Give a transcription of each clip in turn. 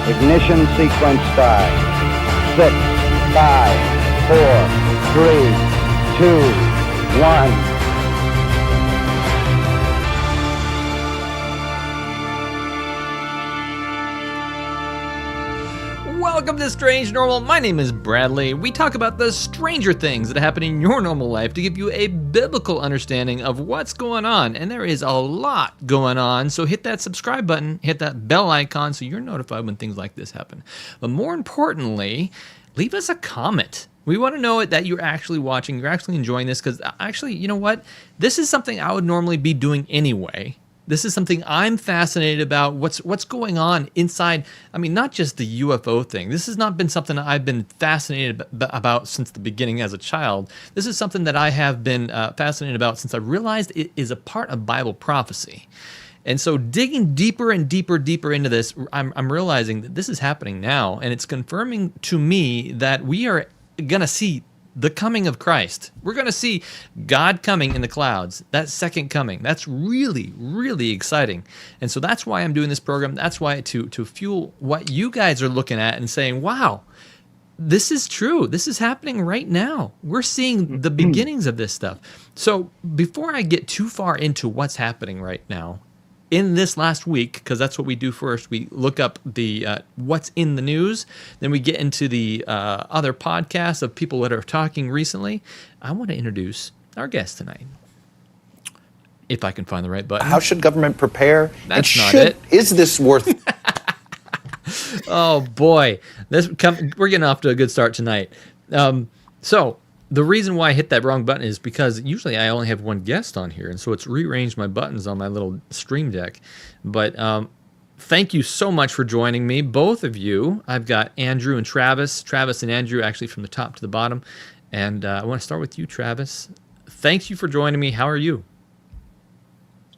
Ignition sequence start. 6, 5, 4, 3, 2, 1. Welcome to Strange Normal. My name is Bradley. We talk about the stranger things that happen in your normal life to give you a biblical understanding of what's going on. And there is a lot going on, so hit that subscribe button, hit that bell icon so you're notified when things like this happen. But more importantly, leave us a comment. We want to know that you're actually watching, you're actually enjoying this, because actually, you know what? This is something I would normally be doing anyway. This is something I'm fascinated about, what's going on inside. I mean, not just the UFO thing. This has not been something I've been fascinated about since the beginning as a child. This is something that I have been fascinated about since I realized it is a part of Bible prophecy. And so digging deeper and deeper into this, I'm realizing that this is happening now, and it's confirming to me that we are going to see the coming of Christ. We're going to see God coming in the clouds, that second coming. That's really, really exciting. And so that's why I'm doing this program. That's why to fuel what you guys are looking at and saying, wow, this is true. This is happening right now. We're seeing the beginnings of this stuff. So before I get too far into what's happening right now, in this last week, because that's what we do first, we look up the what's in the news, then we get into the other podcasts of people that are talking recently. I want to introduce our guest tonight, if I can find the right button. How should government prepare? That's not it. Is this worth? Oh boy, we're getting off to a good start tonight. So the reason why I hit that wrong button is because usually I only have one guest on here, and so it's rearranged my buttons on my little stream deck. But thank you so much for joining me, both of you. I've got Andrew and Travis. Travis and Andrew actually from the top to the bottom. And I want to start with you, Travis. Thank you for joining me. How are you?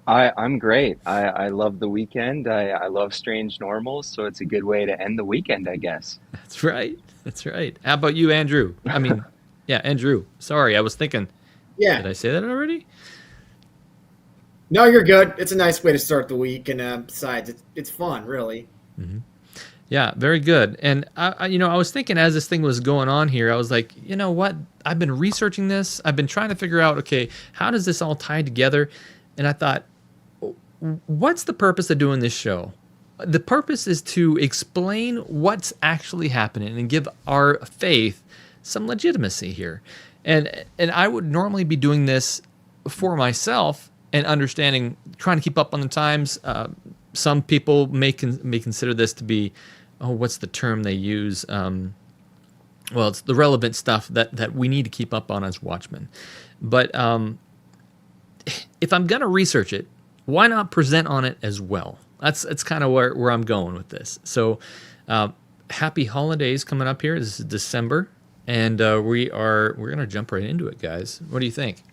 I'm great. I love the weekend. I love Strange Normals, so it's a good way to end the weekend, I guess. That's right. That's right. How about you, Andrew? I mean... Yeah, Andrew. Sorry, I was thinking. Yeah. Did I say that already? No, you're good. It's a nice way to start the week, and besides, it's fun, really. Mm-hmm. Yeah, very good. And I was thinking as this thing was going on here, I was like, you know what? I've been researching this. I've been trying to figure out, okay, how does this all tie together? And I thought, what's the purpose of doing this show? The purpose is to explain what's actually happening and give our faith some legitimacy here. And I would normally be doing this for myself and understanding, trying to keep up on the times. Some people may consider this to be, what's the term they use? Well, it's the relevant stuff that we need to keep up on as watchmen. But if I'm going to research it, why not present on it as well? That's kind of where I'm going with this. So happy holidays coming up here. This is December. And we're going to jump right into it, guys. What do you think?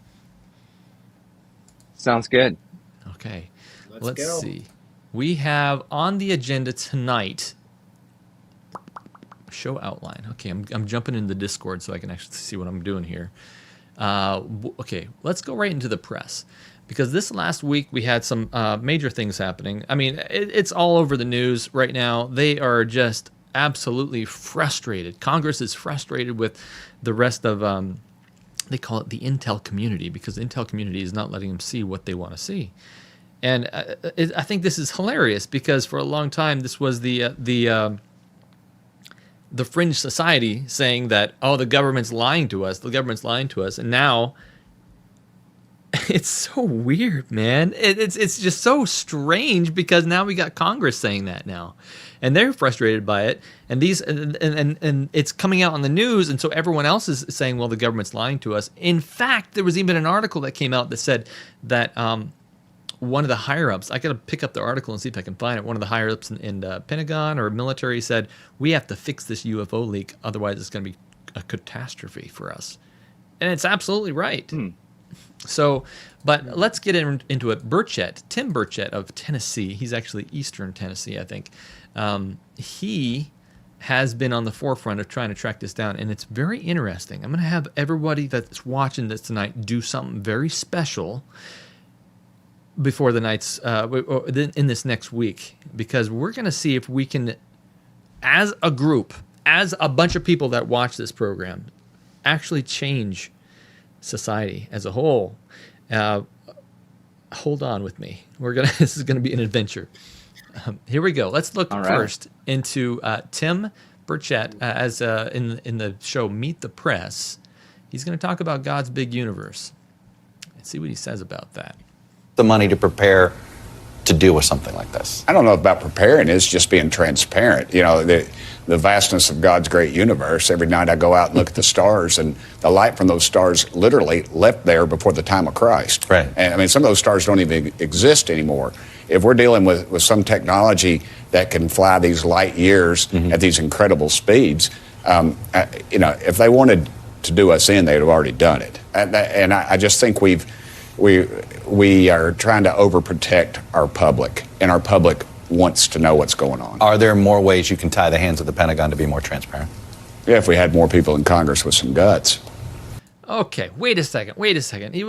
Sounds good. Okay. Let's go. See. We have on the agenda tonight, show outline. Okay, I'm jumping into the Discord so I can actually see what I'm doing here. Okay, let's go right into the press. Because this last week we had some major things happening. I mean, it's all over the news right now. They are just absolutely frustrated. Congress is frustrated with the rest of, they call it the intel community, because the intel community is not letting them see what they want to see. And I think this is hilarious, because for a long time this was the fringe society saying that, oh, the government's lying to us, and now it's so weird, man. It's just so strange, because now we got Congress saying that now, and they're frustrated by it. And and it's coming out on the news, and so everyone else is saying, well, the government's lying to us. In fact, there was even an article that came out that said that one of the higher ups, I got to pick up the article and see if I can find it. One of the higher ups in the Pentagon or military said, we have to fix this UFO leak, otherwise it's going to be a catastrophe for us. And it's absolutely right. So, but let's get into it. Burchett, Tim Burchett of Tennessee, he's actually Eastern Tennessee, I think. He has been on the forefront of trying to track this down, and it's very interesting. I'm going to have everybody that's watching this tonight do something very special before the night's in this next week, because we're going to see if we can as a group, as a bunch of people that watch this program, actually change society as a whole. Hold on with me. This is gonna be an adventure. Here we go. Let's look first into Tim Burchett as in the show Meet the Press. He's going to talk about God's big universe. Let's see what he says about that. The money to prepare to deal with something like this. I don't know about preparing. It's just being transparent. You know, the vastness of God's great universe. Every night I go out and look at the stars, and the light from those stars literally left there before the time of Christ. Right. And I mean, some of those stars don't even exist anymore. If we're dealing with some technology that can fly these light years at these incredible speeds, you know, if they wanted to do us in, they'd have already done it. And I just think we are trying to overprotect our public, and our public wants to know what's going on. Are there more ways you can tie the hands of the Pentagon to be more transparent? Yeah, if we had more people in Congress with some guts. Okay, wait a second.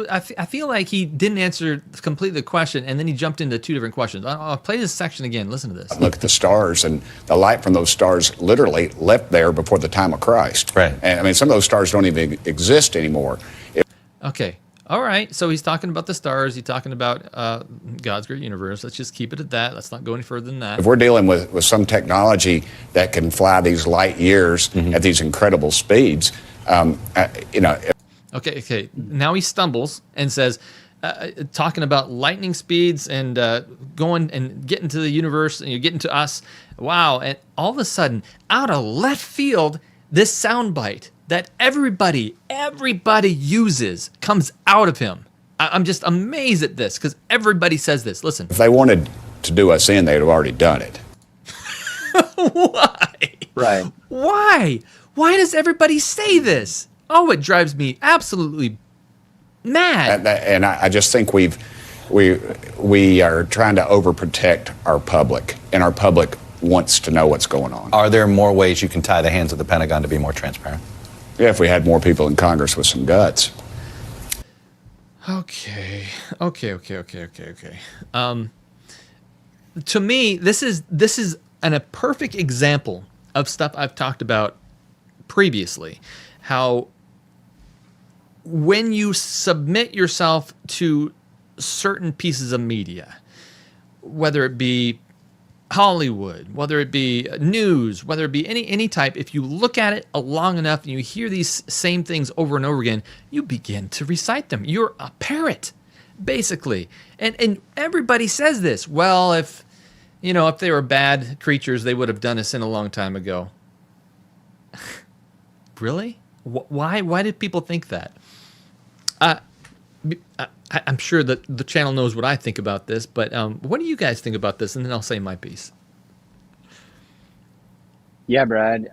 I feel like he didn't answer completely the question, and then he jumped into two different questions. I'll play this section again. Listen to this. Look at the stars, and the light from those stars literally left there before the time of Christ. Right. And I mean, some of those stars don't even exist anymore. Okay. All right. So he's talking about the stars. He's talking about God's great universe. Let's just keep it at that. Let's not go any further than that. If we're dealing with some technology that can fly these light years at these incredible speeds, you know. Okay. Now he stumbles and says, talking about lightning speeds and going and getting to the universe and you're getting to us. Wow. And all of a sudden, out of left field, this soundbite that everybody uses comes out of him. I'm just amazed at this because everybody says this. Listen. If they wanted to do us in, they'd have already done it. Why? Right. Why? Why does everybody say this? Oh, it drives me absolutely mad. And I just think we are trying to overprotect our public, and our public wants to know what's going on. Are there more ways you can tie the hands of the Pentagon to be more transparent? Yeah, if we had more people in Congress with some guts. Okay. To me, this is a perfect example of stuff I've talked about previously. How when you submit yourself to certain pieces of media, whether it be Hollywood, whether it be news, whether it be any type, if you look at it long enough and you hear these same things over and over again, you begin to recite them. You're a parrot, basically. And everybody says this. Well, if they were bad creatures, they would have done us in a long time ago. Really? Why did people think that? I'm sure that the channel knows what I think about this, but what do you guys think about this? And then I'll say my piece. Yeah, Brad.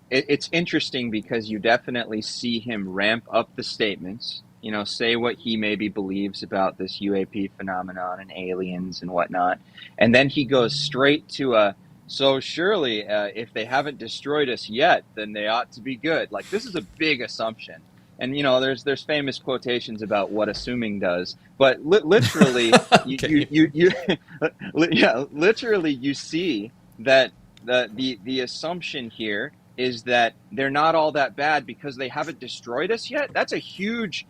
It's interesting because you definitely see him ramp up the statements, say what he maybe believes about this UAP phenomenon and aliens and whatnot. And then he goes straight to so surely if they haven't destroyed us yet, then they ought to be good. Like, this is a big assumption. And, there's famous quotations about what assuming does, but literally, Okay. literally you see that the assumption here is that they're not all that bad because they haven't destroyed us yet. That's a huge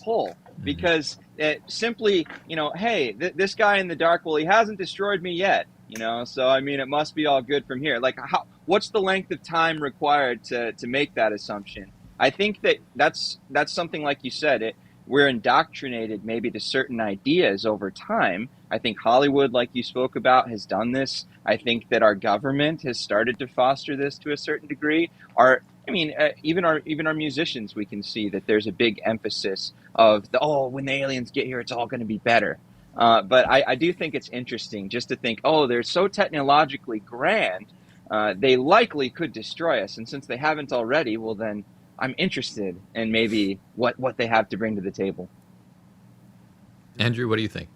pull, because simply, hey, this guy in the dark, well, he hasn't destroyed me yet, so I mean, it must be all good from here. Like, what's the length of time required to make that assumption? I think that's something, like you said, we're indoctrinated maybe to certain ideas over time. I think Hollywood, like you spoke about, has done this. I think that our government has started to foster this to a certain degree. Even our musicians, we can see that there's a big emphasis of when the aliens get here, it's all going to be better. But I do think it's interesting just to think, they're so technologically grand, they likely could destroy us. And since they haven't already, well then, I'm interested in maybe what they have to bring to the table. Andrew, what do you think?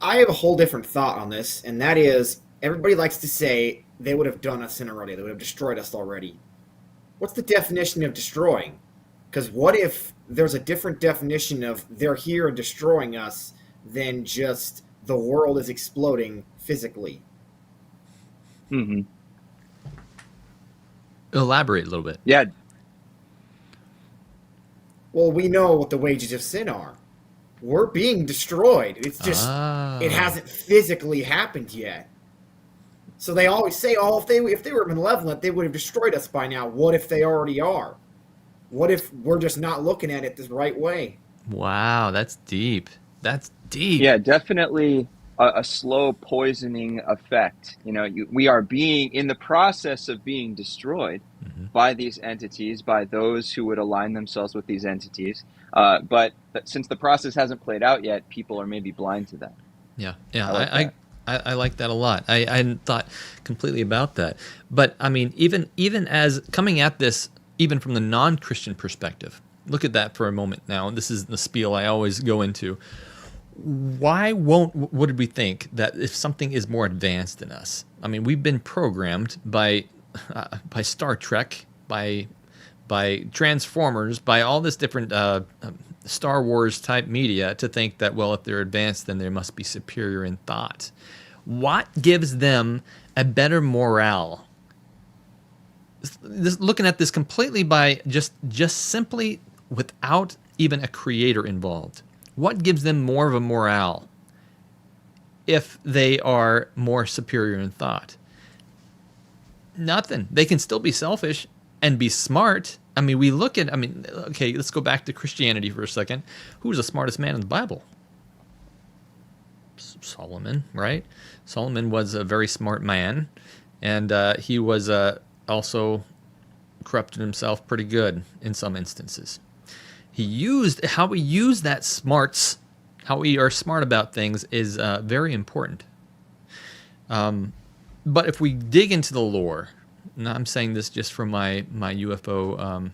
I have a whole different thought on this, and that is, everybody likes to say they would have done us in already. They would have destroyed us already. What's the definition of destroying? Because what if there's a different definition of they're here and destroying us than just the world is exploding physically? Hmm. Elaborate a little bit. Yeah. Well, we know what the wages of sin are. We're being destroyed. It's just it Ah. hasn't physically happened yet. So they always say, "Oh, if they were malevolent, they would have destroyed us by now." What if they already are? What if we're just not looking at it the right way? Wow, that's deep. That's deep. Yeah, definitely a slow poisoning effect. We are being in the process of being destroyed by these entities, by those who would align themselves with these entities. But since the process hasn't played out yet, people are maybe blind to that. Yeah, I like that a lot. I hadn't thought completely about that. But I mean, even as coming at this, even from the non-Christian perspective, look at that for a moment now. This is the spiel I always go into. What did we think that if something is more advanced than us? I mean, we've been programmed by Star Trek, by Transformers, by all this different Star Wars type media to think that, well, if they're advanced, then they must be superior in thought. What gives them a better morale? Looking at this completely by just simply without even a creator involved. What gives them more of a morale if they are more superior in thought? Nothing. They can still be selfish and be smart. I mean, okay, let's go back to Christianity for a second. Who's the smartest man in the Bible? Solomon, right? Solomon was a very smart man, and he was also corrupted himself pretty good in some instances. How we use that smarts, how we are smart about things is very important. But if we dig into the lore, and I'm saying this just for my UFO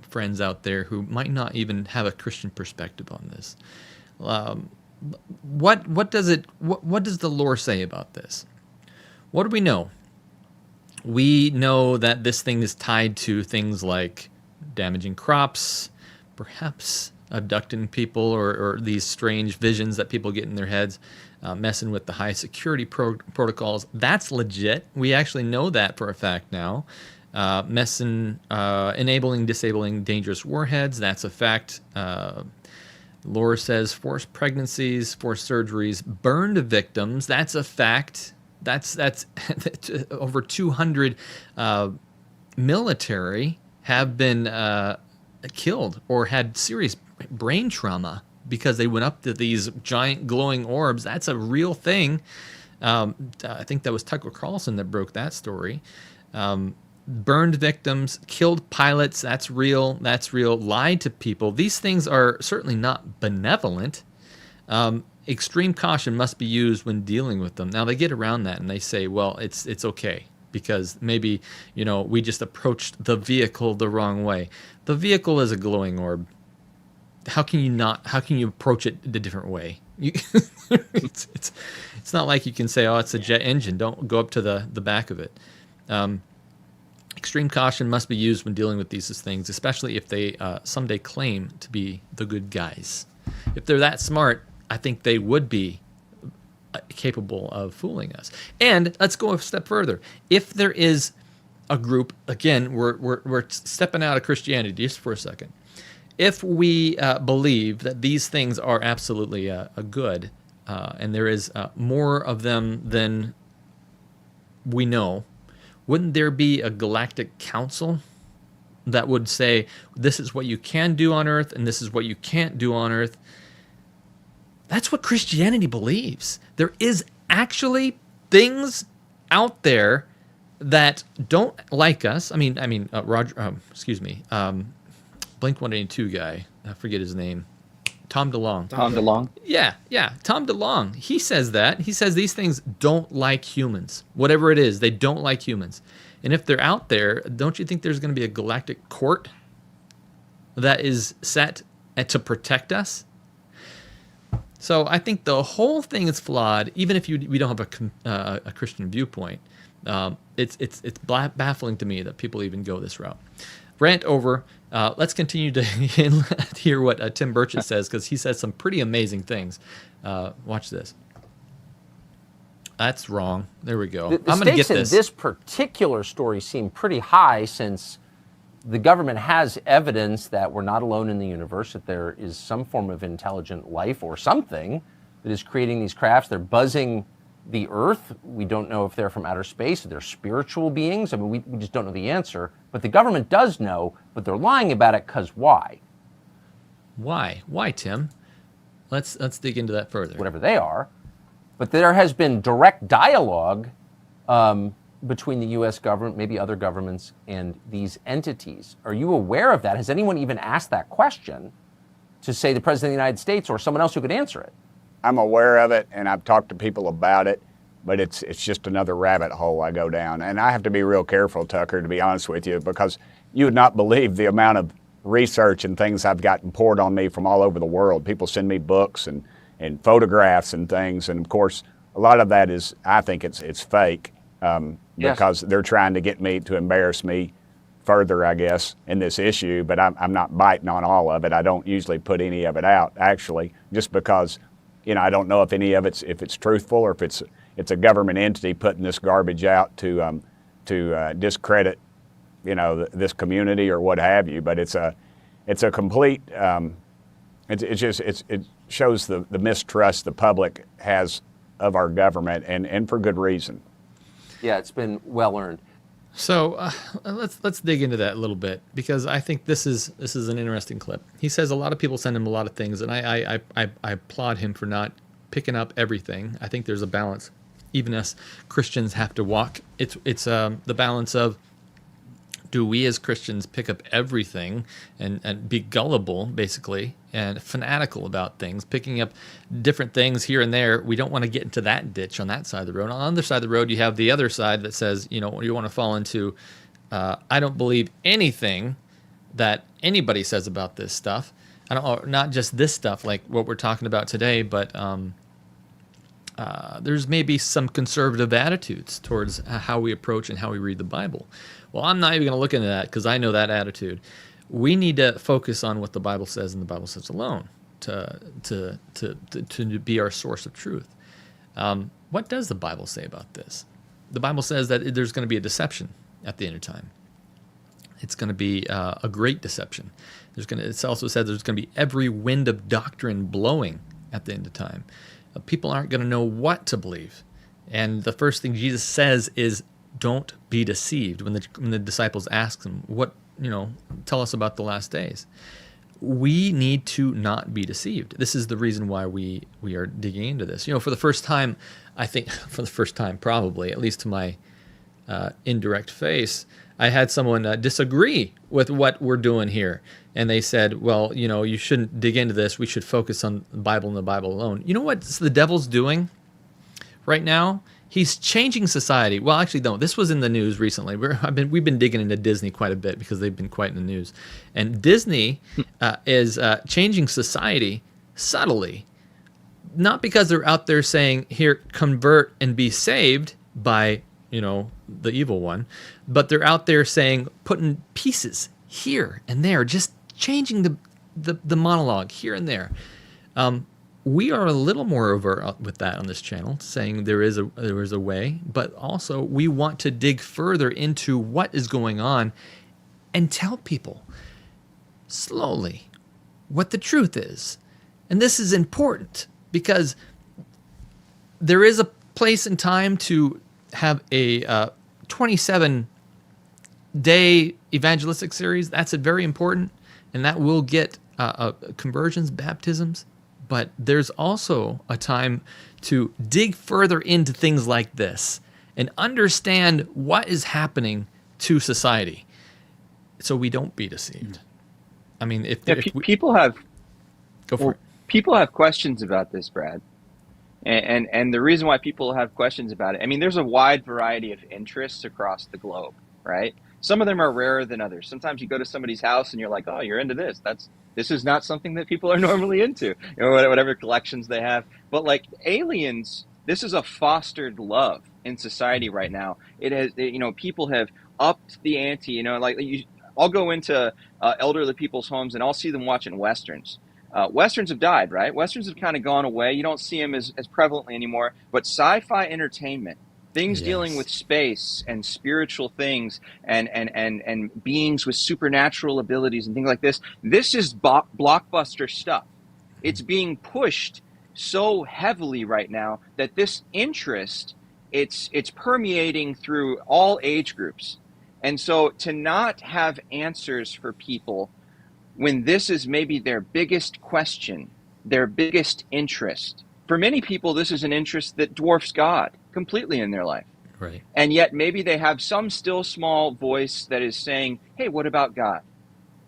friends out there who might not even have a Christian perspective on this, what does the lore say about this? What do we know? We know that this thing is tied to things like damaging crops, perhaps abducting people, or these strange visions that people get in their heads, messing with the high security protocols. That's legit. We actually know that for a fact now. Enabling, disabling dangerous warheads. That's a fact. Lore says forced pregnancies, forced surgeries, burned victims. That's a fact. That's over 200 military have been killed or had serious brain trauma because they went up to these giant glowing orbs. That's a real thing. I think that was Tucker Carlson that broke that story. Burned victims, killed pilots. That's real. That's real. Lied to people. These things are certainly not benevolent. Extreme caution must be used when dealing with them. Now they get around that and they say, well, it's okay because maybe, we just approached the vehicle the wrong way. The vehicle is a glowing orb. How can you approach it a different way? It's not like you can say, oh, it's a jet engine. Don't go up to the back of it. Extreme caution must be used when dealing with these things, especially if they someday claim to be the good guys. If they're that smart, I think they would be capable of fooling us. And let's go a step further. If there is a group, again, we're stepping out of Christianity just for a second. If we believe that these things are absolutely good, and there is more of them than we know, wouldn't there be a galactic council that would say, this is what you can do on Earth and this is what you can't do on Earth? That's what Christianity believes. There is actually things out there that don't like us. Blink 182 guy. I forget his name. Tom DeLonge. Tom DeLonge? Yeah. Tom DeLonge. He says that. He says these things don't like humans. Whatever it is, they don't like humans. And if they're out there, don't you think there's going to be a galactic court that is set to protect us? So I think the whole thing is flawed, even if we don't have a Christian viewpoint. It's baffling to me that people even go this route. Rant over. Let's continue to hear what Tim Burchett says, because he says some pretty amazing things. Watch this. That's wrong. There we go. The I'm going to get stakes in this. this particular story seem pretty high, since the government has evidence that we're not alone in the universe, that there is some form of intelligent life or something that is creating these crafts. They're buzzing the Earth. We don't know if they're from outer space, if they're spiritual beings. I mean, we just don't know the answer. But the government does know, but they're lying about it because why? Why? Why, Tim? Let's dig into that further. Whatever they are. But there has been direct dialogue between the U.S. government, maybe other governments, and these entities. Are you aware of that? Has anyone even asked that question to, say, the President of the United States or someone else who could answer it? I'm aware of it, and I've talked to people about it, but it's just another rabbit hole I go down. And I have to be real careful, Tucker, to be honest with you, because you would not believe the amount of research and things I've gotten poured on me from all over the world. People send me books and photographs and things, and of course, a lot of that is, I think it's fake, because they're trying to get me to embarrass me further, I guess, in this issue. But I'm not biting on all of it. I don't usually put any of it out, actually, just because, I don't know if any of it's truthful, or if it's a government entity putting this garbage out to discredit, this community or what have you. But it's a complete. It shows the mistrust the public has of our government, and for good reason. Yeah, it's been well earned. So let's dig into that a little bit, because I think this is an interesting clip. He says a lot of people send him a lot of things, and I applaud him for not picking up everything. I think there's a balance. Even us Christians have to walk. It's the balance of, do we as Christians pick up everything and be gullible, basically, and fanatical about things, picking up different things here and there? We don't want to get into that ditch on that side of the road. On the other side of the road, you have the other side that says, you want to fall into, I don't believe anything that anybody says about this stuff. I don't, not just this stuff, like what we're talking about today, but there's maybe some conservative attitudes towards how we approach and how we read the Bible. Well, I'm not even going to look into that, because I know that attitude. We need to focus on what the Bible says, and the Bible says alone, to be our source of truth. What does the Bible say about this? The Bible says that there's going to be a deception at the end of time. It's going to be a great deception. It also says there's going to be every wind of doctrine blowing at the end of time. People aren't going to know what to believe. And the first thing Jesus says is, don't be deceived. When the disciples ask him, tell us about the last days. We need to not be deceived. This is the reason why we are digging into this. For the first time, I think, probably, at least to my indirect face, I had someone disagree with what we're doing here. And they said, well, you shouldn't dig into this. We should focus on the Bible and the Bible alone. You know what the devil's doing right now? He's changing society. Well, actually, no. This was in the news recently. We've been digging into Disney quite a bit, because they've been quite in the news. And Disney is changing society subtly, not because they're out there saying, "Here, convert and be saved" by the evil one, but they're out there saying, putting pieces here and there, just changing the monologue here and there. We are a little more overt with that on this channel, saying there is a way, but also we want to dig further into what is going on and tell people slowly what the truth is. And this is important, because there is a place and time to have a 27-day evangelistic series. That's very important, and that will get conversions, baptisms. But there's also a time to dig further into things like this and understand what is happening to society, so we don't be deceived. I mean, people have go for it. People have questions about this, Brad, and the reason why people have questions about it, I mean, there's a wide variety of interests across the globe, right? Some of them are rarer than others. Sometimes you go to somebody's house and you're like, oh, you're into this. This is not something that people are normally into, whatever collections they have. But like aliens, this is a fostered love in society right now. It has, people have upped the ante. I'll go into elderly people's homes and I'll see them watching Westerns. Westerns have died, right? Westerns have kind of gone away. You don't see them as prevalently anymore. But sci-fi entertainment, things dealing with space and spiritual things and beings with supernatural abilities and things like this is blockbuster stuff. It's being pushed so heavily right now that this interest, it's permeating through all age groups. And so to not have answers for people when this is maybe their biggest question, their biggest interest. For many people, this is an interest that dwarfs God completely in their life. Right. And yet maybe they have some still small voice that is saying, hey, what about God?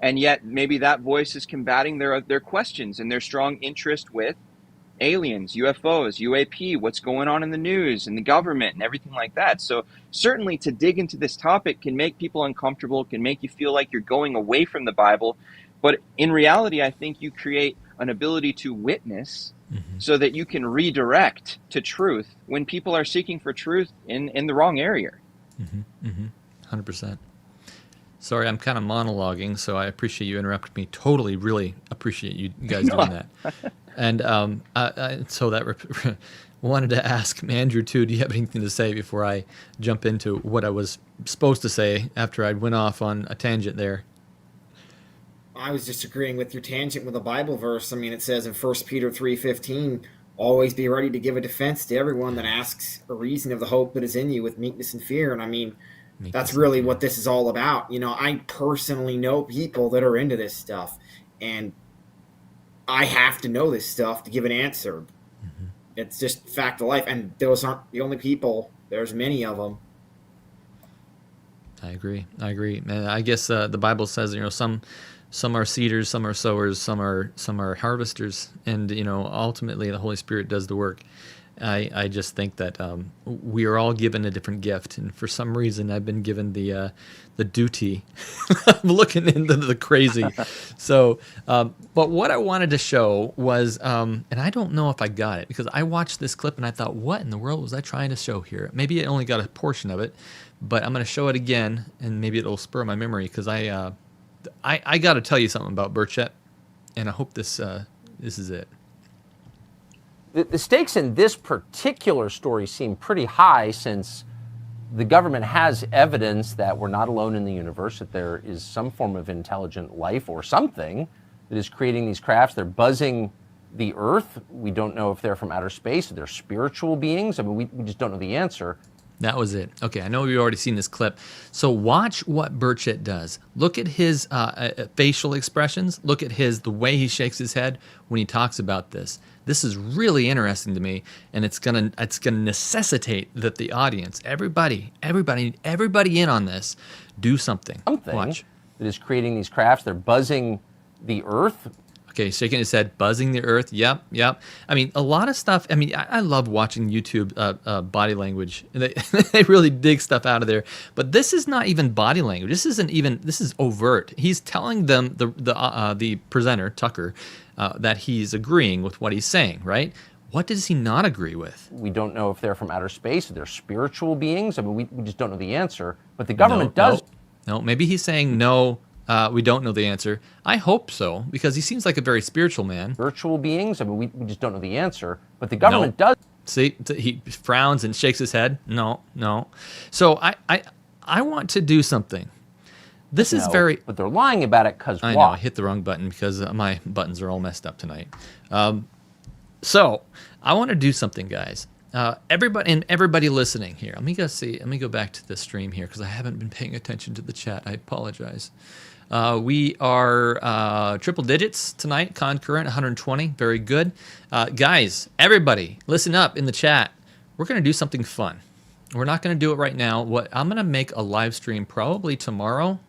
And yet maybe that voice is combating their questions and their strong interest with aliens, UFOs, UAP, what's going on in the news and the government and everything like that. So certainly to dig into this topic can make people uncomfortable, can make you feel like you're going away from the Bible. But in reality, I think you create an ability to witness so that you can redirect to truth when people are seeking for truth in the wrong area. 100%. Sorry, I'm kind of monologuing, so I appreciate you interrupting me. Totally, really appreciate you guys doing that. And so that wanted to ask Andrew too. Do you have anything to say before I jump into what I was supposed to say after I went off on a tangent there? I was just agreeing with your tangent with a Bible verse. I mean, it says in 1 Peter 3:15, always be ready to give a defense to everyone that asks a reason of the hope that is in you with meekness and fear. And I mean, that's really what this is all about. You know, I personally know people that are into this stuff, and I have to know this stuff to give an answer. It's just fact of life, and those aren't the only people. There's many of them. I agree. And I guess the Bible says, you know, some are seeders, some are sowers, some are harvesters, and you know, ultimately the Holy Spirit does the work. I just think that we are all given a different gift, and for some reason I've been given the duty of looking into the crazy. So, but what I wanted to show was, and I don't know if I got it, because I watched this clip and I thought, what in the world was I trying to show here? Maybe I only got a portion of it, but I'm going to show it again, and maybe it'll spur my memory, because I got to tell you something about Burchett, and I hope this is it. The stakes in this particular story seem pretty high, since the government has evidence that we're not alone in the universe, that there is some form of intelligent life or something that is creating these crafts. They're buzzing the Earth. We don't know if they're from outer space, or they're spiritual beings. I mean, we just don't know the answer. That was it. Okay, I know you've already seen this clip. So watch what Burchett does. Look at his facial expressions. Look at the way he shakes his head when he talks about this. This is really interesting to me, and it's gonna necessitate that the audience, everybody in on this, do something. Watch. That is creating these crafts. They're buzzing the Earth. Okay, shaking his head, buzzing the Earth. Yep. I mean, a lot of stuff. I mean, I love watching YouTube body language. They really dig stuff out of there. But this is not even body language. This is overt. He's telling them, the presenter, Tucker, that he's agreeing with what he's saying, right? What does he not agree with? We don't know if they're from outer space, or they're spiritual beings. I mean, we just don't know the answer. But the government does. No, maybe he's saying no. We don't know the answer. I hope so, because he seems like a very spiritual man. Virtual beings? I mean, we just don't know the answer. But the government does. See, he frowns and shakes his head. No. So I want to do something. This is very... But they're lying about it because why? I know, I hit the wrong button because my buttons are all messed up tonight. So I want to do something, guys. Everybody listening here. Let me go back to the stream here, because I haven't been paying attention to the chat. I apologize. We are triple digits tonight, concurrent 120. Very good. Guys, everybody, listen up in the chat. We're going to do something fun. We're not going to do it right now. I'm going to make a live stream probably tomorrow,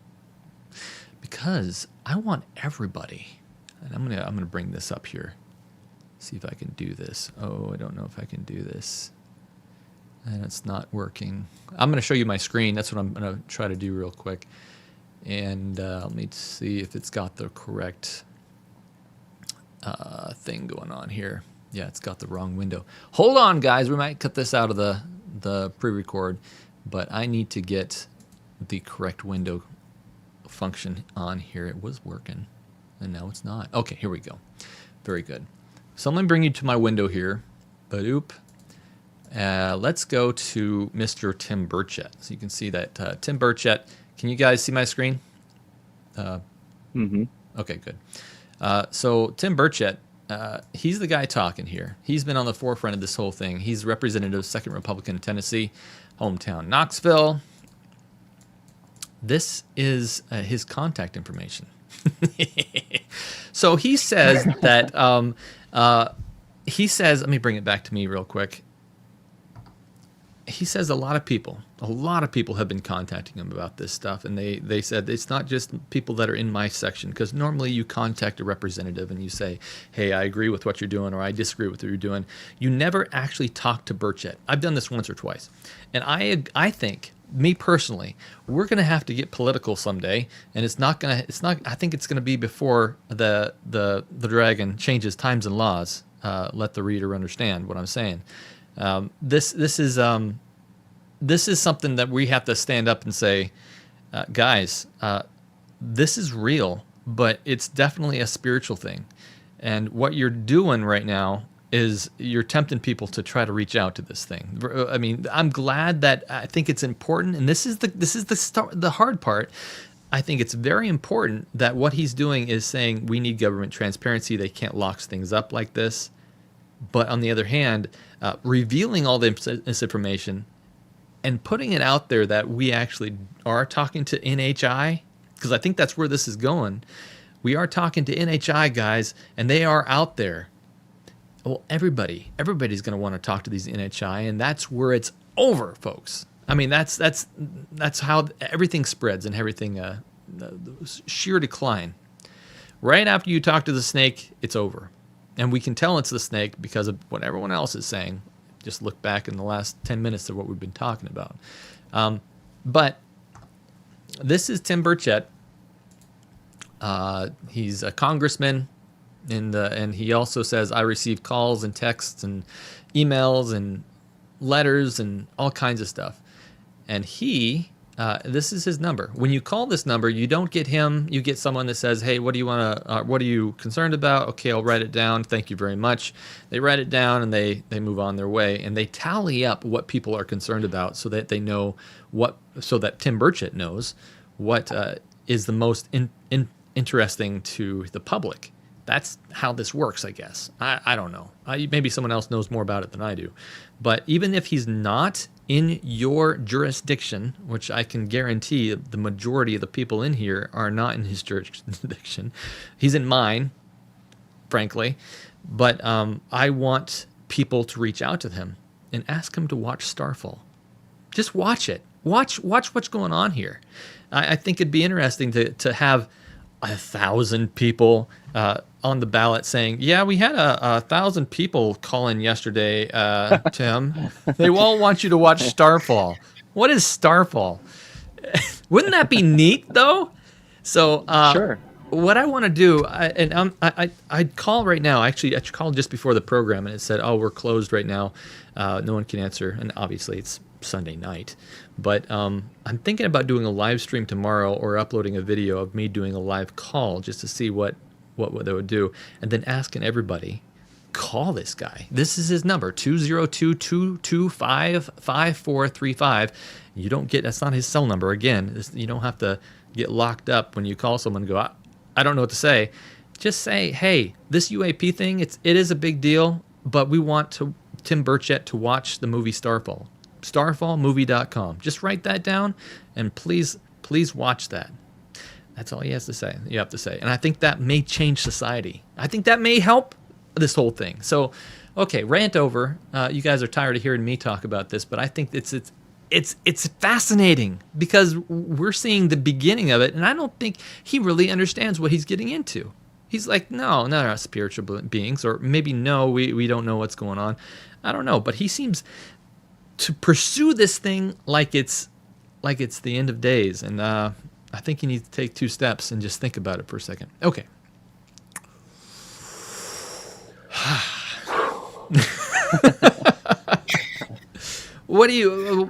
because I want everybody. And I'm going to bring this up here. See if I can do this. Oh, I don't know if I can do this. And it's not working. I'm going to show you my screen. That's what I'm going to try to do real quick. And let me see if it's got the correct thing going on here. Yeah, it's got the wrong window. Hold on, guys. We might cut this out of the pre-record, but I need to get the correct window function on here. It was working. And no, it's not. Okay, here we go. Very good. So let me bring you to my window here. Ba-doop. Let's go to Mr. Tim Burchett. So you can see that Tim Burchett. Can you guys see my screen? Okay, good. So Tim Burchett, he's the guy talking here. He's been on the forefront of this whole thing. He's representative of 2nd Republican in Tennessee, hometown Knoxville. This is his contact information. So he says that, let me bring it back to me real quick. He says a lot of people have been contacting him about this stuff, and they said it's not just people that are in my section, because normally you contact a representative and you say, hey, I agree with what you're doing, or I disagree with what you're doing. You never actually talk to Burchett. I've done this once or twice, and I think, me personally, we're going to have to get political someday, and I think it's going to be before the dragon changes times and laws. Let the reader understand what I'm saying. This is something that we have to stand up and say, guys, this is real, but it's definitely a spiritual thing. And what you're doing right now is you're tempting people to try to reach out to this thing. I mean, I'm glad that I think it's important, and this is the hard part. I think it's very important that what he's doing is saying we need government transparency. They can't lock things up like this. But on the other hand, revealing all this information and putting it out there that we actually are talking to NHI, because I think that's where this is going. We are talking to NHI guys, and they are out there. Well, everybody's going to want to talk to these NHI, and that's where it's over, folks. I mean, that's how everything spreads and everything sheer decline. Right after you talk to the snake, it's over. And we can tell it's the snake because of what everyone else is saying. Just look back in the last 10 minutes of what we've been talking about. But this is Tim Burchett. He's a congressman, and he also says, I receive calls and texts and emails and letters and all kinds of stuff. And this is his number. When you call this number, you don't get him. You get someone that says, hey, what are you concerned about? Okay, I'll write it down. Thank you very much. They write it down, and they move on their way. And they tally up what people are concerned about so that they know so that Tim Burchett knows what is the most interesting to the public. That's how this works, I guess. I don't know. Maybe someone else knows more about it than I do. But even if he's not in your jurisdiction, which I can guarantee the majority of the people in here are not in his jurisdiction, he's in mine, frankly. But I want people to reach out to him and ask him to watch Starfall. Just watch it. Watch what's going on here. I think it'd be interesting to have 1,000 people on the ballot saying, yeah, we had 1,000 people call in yesterday, Tim. They all want you to watch Starfall. What is Starfall? Wouldn't that be neat, though? So Sure. What I want to do, I'd call right now. Actually, I called just before the program, and it said, oh, we're closed right now. No one can answer. And obviously, it's Sunday night. But I'm thinking about doing a live stream tomorrow or uploading a video of me doing a live call just to see what they would do, and then asking everybody, call this guy. This is his number, 202-225-5435. You don't get, that's not his cell number. Again, you don't have to get locked up when you call someone and go, I don't know what to say. Just say, hey, this UAP thing, it is a big deal, but we want Tim Burchett to watch the movie Starfall. StarfallMovie.com. Just write that down, and please watch that. That's all you have to say. And I think that may change society. I think that may help this whole thing. So, okay, rant over. You guys are tired of hearing me talk about this, but I think it's fascinating because we're seeing the beginning of it, and I don't think he really understands what he's getting into. He's like, no, not spiritual beings, or maybe no, we don't know what's going on. I don't know, but he seems to pursue this thing like it's the end of days, and I think you need to take 2 steps and just think about it for a second. Okay.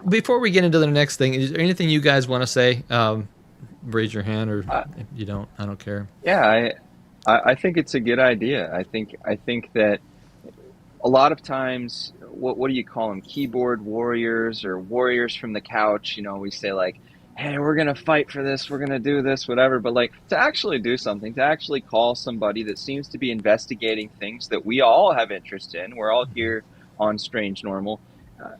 Before we get into the next thing, is there anything you guys want to say? Raise your hand, or if you don't, I don't care. Yeah, I think it's a good idea. I think that a lot of times, what do you call them? Keyboard warriors or warriors from the couch. We say like, hey, we're gonna fight for this, we're gonna do this, whatever. But like to actually do something, to actually call somebody that seems to be investigating things that we all have interest in. We're all here on Strange Normal.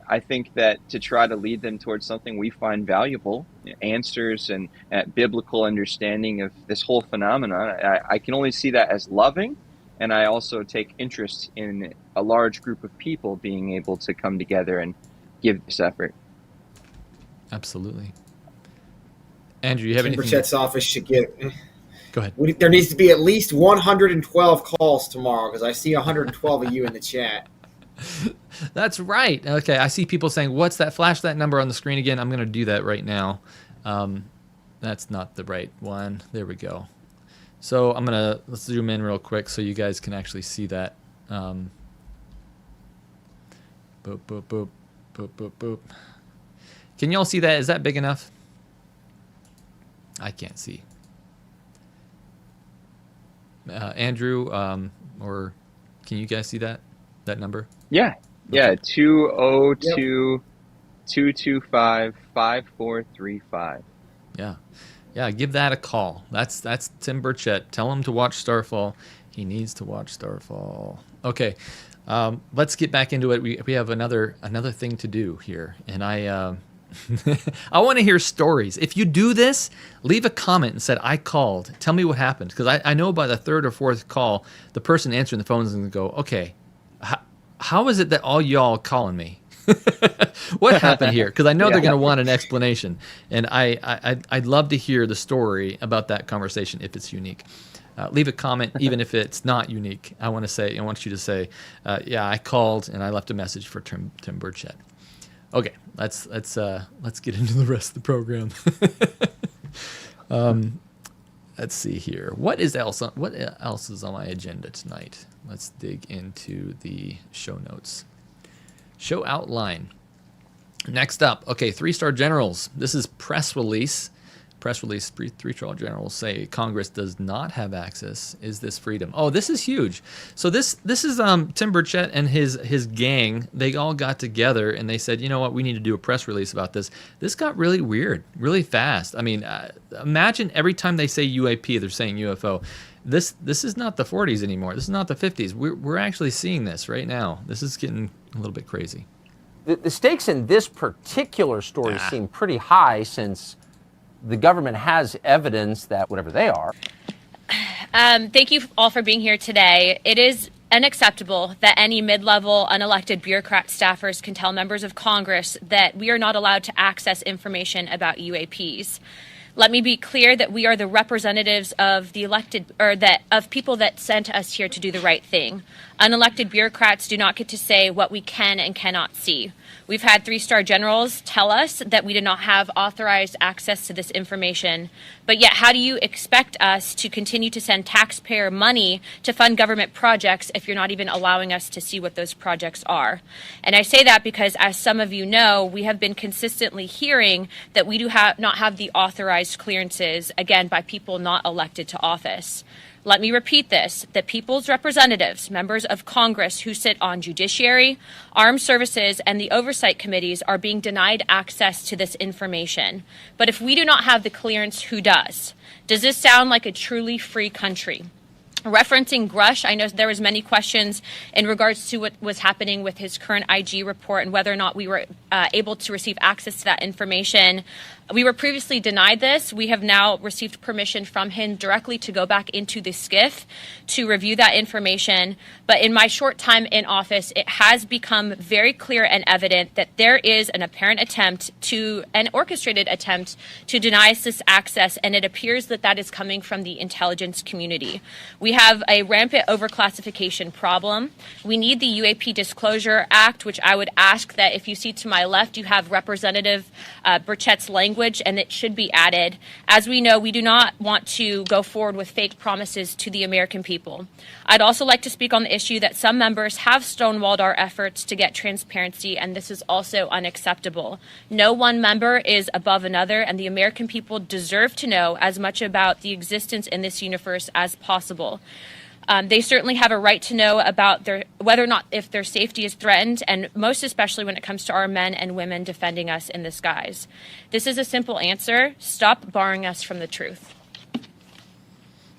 I think that to try to lead them towards something we find valuable, answers and biblical understanding of this whole phenomenon, I can only see that as loving. And I also take interest in a large group of people being able to come together and give this effort. Absolutely. Andrew, you have anything? Burchett's office should get. Go ahead. There needs to be at least 112 calls tomorrow because I see 112 of you in the chat. That's right. Okay, I see people saying, what's that? Flash that number on the screen again. I'm going to do that right now. That's not the right one. There we go. So let's zoom in real quick so you guys can actually see that. Boop, boop, boop, boop, boop, boop. Can y'all see that? Is that big enough? I can't see. Andrew, or can you guys see that number? Yeah. Yeah. 202-225-5435. Yeah. Yeah. Give that a call. That's Tim Burchett. Tell him to watch Starfall. He needs to watch Starfall. Okay. Let's get back into it. We have another thing to do here, and I want to hear stories. If you do this, leave a comment and said, I called. Tell me what happened. Because I know by the third or fourth call, the person answering the phone is going to go, okay, how is it that all y'all calling me? What happened here? Because I know they're going to want an explanation. And I'd love to hear the story about that conversation if it's unique. Leave a comment, even if it's not unique. I want you to say, yeah, I called and I left a message for Tim Burchett. Okay, let's get into the rest of the program. Let's see here. What else is on my agenda tonight? Let's dig into the show notes. Show outline. Next up, okay, 3-star generals. This is press release. Press release, 3-star generals say Congress does not have access. Is this freedom? Oh, this is huge. So this is Tim Burchett and his gang. They all got together and they said, you know what, we need to do a press release about this. This got really weird, really fast. I mean, imagine every time they say UAP, they're saying UFO. This is not the 40s anymore. This is not the 50s. We're actually seeing this right now. This is getting a little bit crazy. The stakes in this particular story seem pretty high since the government has evidence that whatever they are. Thank you all for being here today. It is unacceptable that any mid-level unelected bureaucrat staffers can tell members of Congress that we are not allowed to access information about UAPs. Let me be clear that we are the representatives of the elected, or that of people that sent us here to do the right thing. Unelected bureaucrats do not get to say what we can and cannot see. We've had 3-star generals tell us that we did not have authorized access to this information. But yet, how do you expect us to continue to send taxpayer money to fund government projects if you're not even allowing us to see what those projects are? And I say that because, as some of you know, we have been consistently hearing that we do not have the authorized clearances, again, by people not elected to office. Let me repeat this, that people's representatives, members of Congress who sit on judiciary, armed services, and the oversight committees are being denied access to this information. But if we do not have the clearance, who does? Does this sound like a truly free country? Referencing Grush, I know there was many questions in regards to what was happening with his current IG report and whether or not we were able to receive access to that information. We were previously denied this. We have now received permission from him directly to go back into the SCIF to review that information. But in my short time in office, it has become very clear and evident that there is an apparent an orchestrated attempt to deny us this access, and it appears that that is coming from the intelligence community. We have a rampant overclassification problem. We need the UAP Disclosure Act, which I would ask that if you see to my left, you have Representative Burchett's language, and it should be added. As we know, we do not want to go forward with fake promises to the American people. I'd also like to speak on the issue that some members have stonewalled our efforts to get transparency, and this is also unacceptable. No one member is above another, and the American people deserve to know as much about the existence in this universe as possible. people. They certainly have a right to know about whether or not if their safety is threatened, and most especially when it comes to our men and women defending us in the skies. This is a simple answer. Stop barring us from the truth.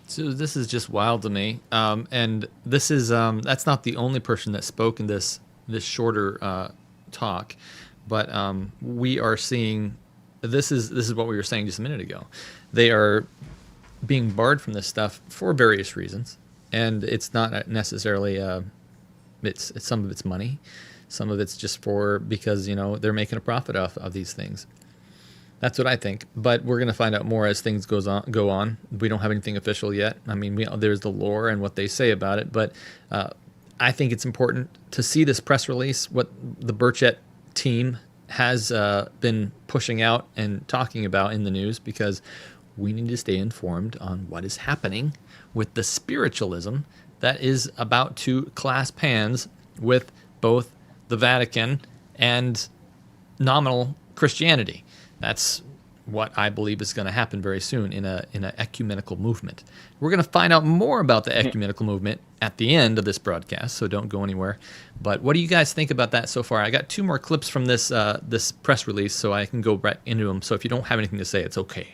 So this is just wild to me, and this is that's not the only person that spoke in this shorter talk, but we are seeing this is what we were saying just a minute ago. They are being barred from this stuff for various reasons, and it's not necessarily it's some of it's money, some of it's just because they're making a profit off of these things. That's what I think, but we're going to find out more as things go on. We don't have anything official yet. I mean, there's the lore and what they say about it, but I think it's important to see this press release, what the Burchett team has been pushing out and talking about in the news, because we need to stay informed on what is happening with the spiritualism that is about to clasp hands with both the Vatican and nominal Christianity. That's what I believe is going to happen very soon in an ecumenical movement. We're going to find out more about the ecumenical movement at the end of this broadcast, so don't go anywhere. But what do you guys think about that so far? I got 2 more clips from this press release, so I can go right into them. So if you don't have anything to say, it's okay.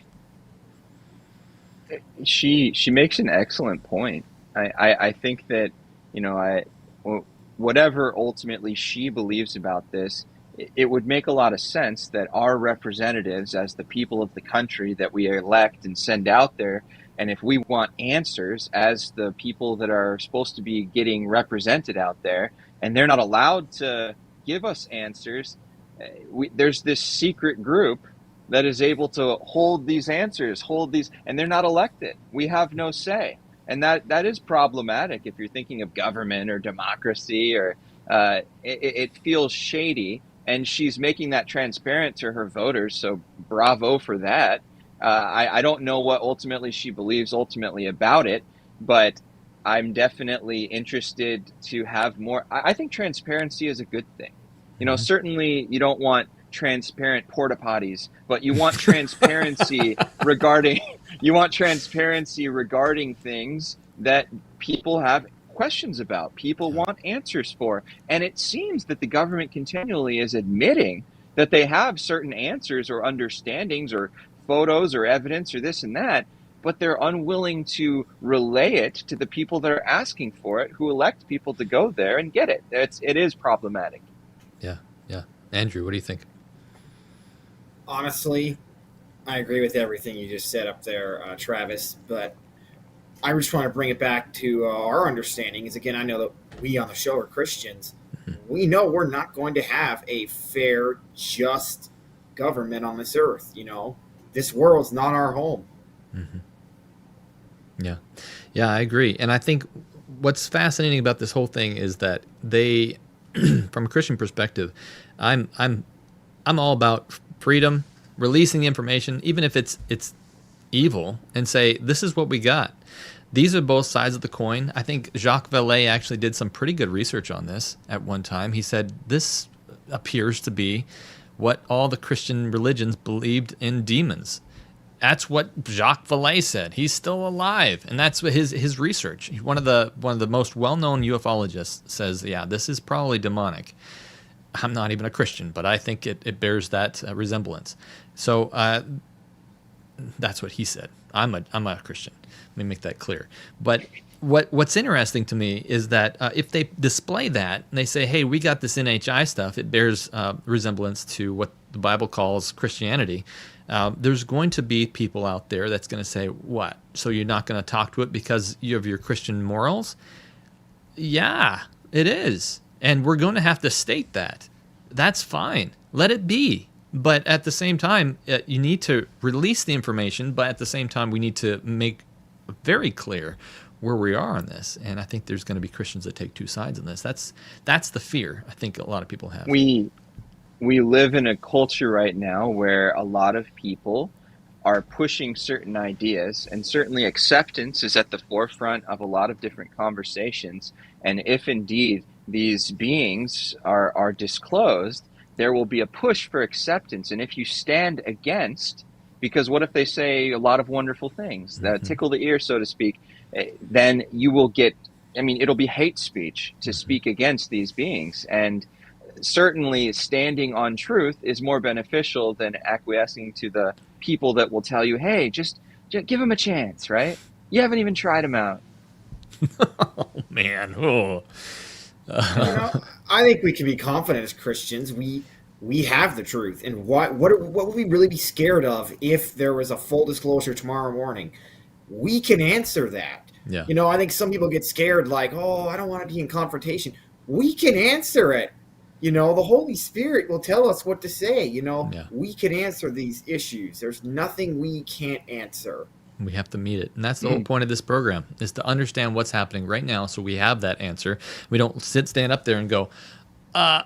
She makes an excellent point. I think that whatever ultimately she believes about this, it would make a lot of sense that our representatives, as the people of the country that we elect and send out there, and if we want answers as the people that are supposed to be getting represented out there, and they're not allowed to give us answers, there's this secret group that is able to hold these answers, and they're not elected. We have no say. And that is problematic if you're thinking of government or democracy, or it feels shady. And she's making that transparent to her voters, so bravo for that. I don't know what ultimately she believes about it, but I'm definitely interested to have more. I think transparency is a good thing. Certainly you don't want transparent porta potties, but you want transparency regarding things that people have questions about, people want answers for. And it seems that the government continually is admitting that they have certain answers or understandings or photos or evidence or this and that, but they're unwilling to relay it to the people that are asking for it, who elect people to go there and get it. It is problematic. Yeah. Andrew, what do you think? Honestly, I agree with everything you just said up there, Travis, but I just want to bring it back to our understanding. Is again, I know that we on the show are Christians. Mm-hmm. We know we're not going to have a fair, just government on this earth. This world's not our home. Mm-hmm. Yeah, I agree. And I think what's fascinating about this whole thing is that they, from a Christian perspective, I'm all about freedom, releasing the information, even if it's evil, and say this is what we got. These are both sides of the coin. I think Jacques Vallée actually did some pretty good research on this at one time. He said this appears to be what all the Christian religions believed in demons. That's what Jacques Vallée said. He's still alive, and that's what his research. One of the most well-known ufologists says, yeah, this is probably demonic. I'm not even a Christian, but I think it bears that resemblance. So that's what he said. I'm a Christian. Let me make that clear. But what's interesting to me is that if they display that and they say, hey, we got this NHI stuff, it bears resemblance to what the Bible calls Christianity, there's going to be people out there that's going to say, what? So you're not going to talk to it because you have your Christian morals? Yeah, it is. And we're going to have to state that. That's fine. Let it be. But at the same time, you need to release the information, but at the same time, we need to make very clear where we are on this. And I think there's going to be Christians that take 2 sides on this. That's the fear I think a lot of people have. We live in a culture right now where a lot of people are pushing certain ideas, and certainly acceptance is at the forefront of a lot of different conversations. And if indeed these beings are disclosed, there will be a push for acceptance. And if you stand against, because what if they say a lot of wonderful things that tickle the ear, so to speak, then you will get, I mean, it'll be hate speech to speak against these beings. And certainly standing on truth is more beneficial than acquiescing to the people that will tell you, hey, just give them a chance, right? You haven't even tried them out. Oh, man. Oh. I think we can be confident as Christians. We have the truth, and what would we really be scared of if there was a full disclosure tomorrow morning? We can answer that. Yeah. I think some people get scared, like, oh, I don't want to be in confrontation. We can answer it. The Holy Spirit will tell us what to say. We can answer these issues. There's nothing we can't answer. We have to meet it. And that's the whole point of this program, is to understand what's happening right now so we have that answer. We don't stand up there and go, I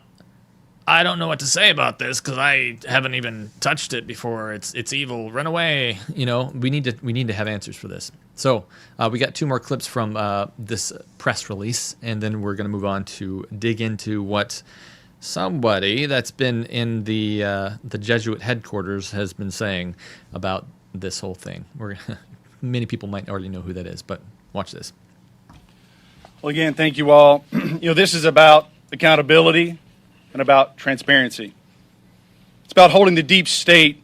don't know what to say about this because I haven't even touched it before. It's evil. Run away. We need to have answers for this. So we got 2 more clips from this press release, and then we're going to move on to dig into what somebody that's been in the Jesuit headquarters has been saying about this whole thing. Many people might already know who that is, but watch this. Well, again, thank you all. This is about accountability and about transparency. It's about holding the deep state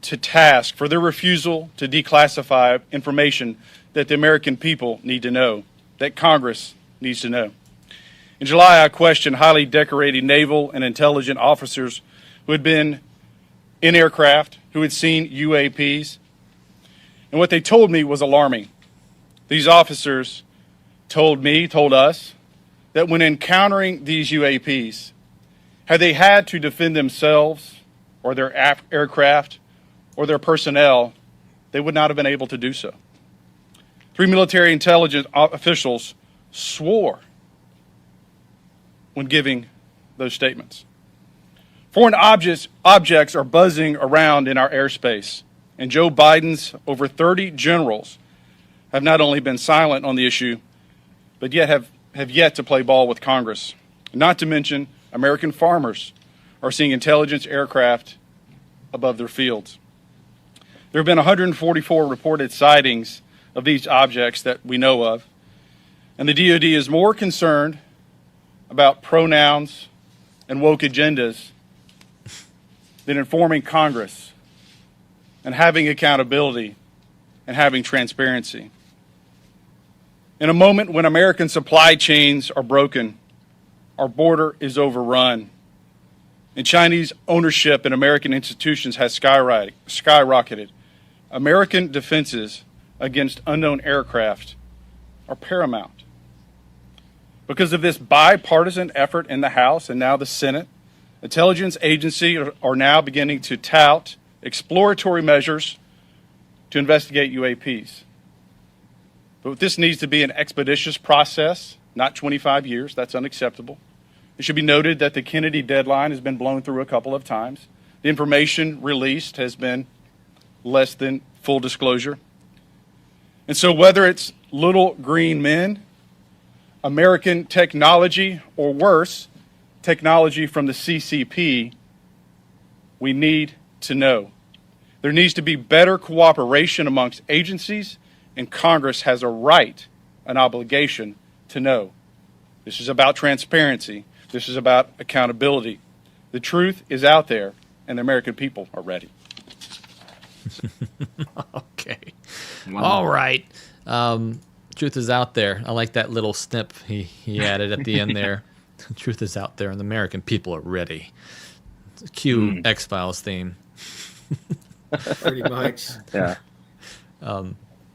to task for their refusal to declassify information that the American people need to know, that Congress needs to know. In July, I questioned highly decorated naval and intelligence officers who had been in aircraft, who had seen UAPs, and what they told me was alarming. These officers told us, that when encountering these UAPs, had they had to defend themselves or their aircraft or their personnel, they would not have been able to do so. 3 military intelligence officials swore when giving those statements. Foreign objects are buzzing around in our airspace, and Joe Biden's over 30 generals have not only been silent on the issue, but yet have yet to play ball with Congress. Not to mention, American farmers are seeing intelligence aircraft above their fields. There have been 144 reported sightings of these objects that we know of, and the DoD is more concerned about pronouns and woke agendas than informing Congress and having accountability and having transparency. In a moment when American supply chains are broken, our border is overrun, and Chinese ownership in American institutions has skyrocketed, American defenses against unknown aircraft are paramount. Because of this bipartisan effort in the House and now the Senate, intelligence agencies are now beginning to tout exploratory measures to investigate UAPs. But this needs to be an expeditious process, not 25 years. That's unacceptable. It should be noted that the Kennedy deadline has been blown through a couple of times. The information released has been less than full disclosure. And so whether it's little green men, American technology, or worse, technology from the CCP, we need to know. There needs to be better cooperation amongst agencies, and Congress has a right, an obligation to know. This is about transparency. This is about accountability. The truth is out there, and the American people are ready. Okay. Wow. All right. Truth is out there. I like that little snip he added at the end there. Truth is out there, and the American people are ready. Cue X-Files theme. Pretty much. Yeah.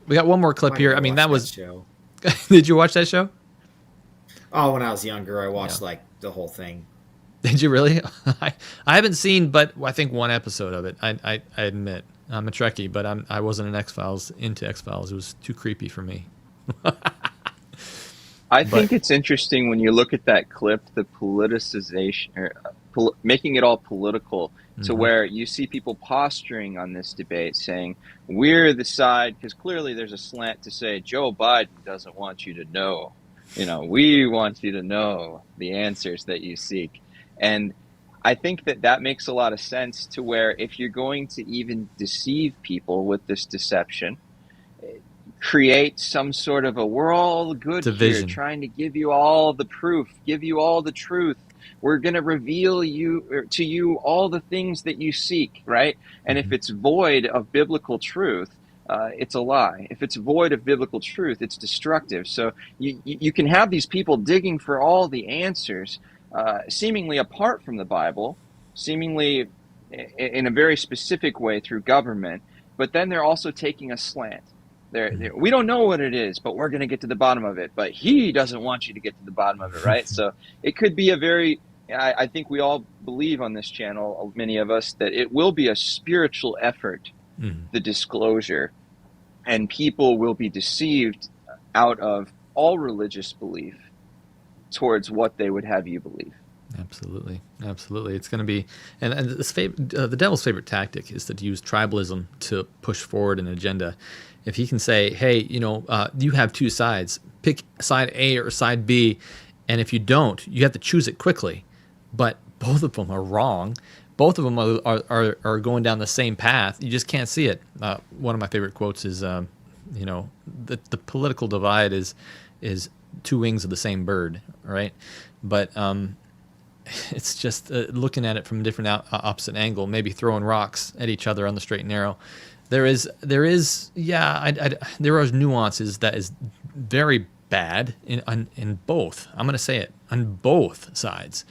We got one more clip here. I mean, that was. Show. Did you watch that show? Oh, when I was younger, I watched like the whole thing. Did you really? I haven't seen, but I think one episode of it. I admit I'm a Trekkie, but I wasn't into X-Files. It was too creepy for me. I think it's interesting when you look at that clip, the politicization, or making it all political, to where you see people posturing on this debate saying, we're the side, because clearly there's a slant to say Joe Biden doesn't want you to know. We want you to know the answers that you seek. And I think that makes a lot of sense, to where if you're going to even deceive people with this deception, create some sort of we're all good here, trying to give you all the proof, give you all the truth. We're going to reveal to you all the things that you seek, right? And if it's void of biblical truth, it's a lie. If it's void of biblical truth, it's destructive. So you can have these people digging for all the answers, seemingly apart from the Bible, seemingly in a very specific way through government, but then they're also taking a slant. We don't know what it is, but we're going to get to the bottom of it. But he doesn't want you to get to the bottom of it, right? So it could be I think we all believe on this channel, many of us, that it will be a spiritual effort, the disclosure, and people will be deceived out of all religious belief towards what they would have you believe. Absolutely. It's going to be, and the devil's favorite tactic is to use tribalism to push forward an agenda. If he can say, hey, you have two sides, pick side A or side B, and if you don't, you have to choose it quickly. But both of them are wrong. Both of them are going down the same path. You just can't see it. One of my favorite quotes is, the political divide is two wings of the same bird, right? But it's just looking at it from a different opposite angle, maybe throwing rocks at each other on the straight and narrow. There are nuances that is very bad in both. I'm going to say it, on both sides.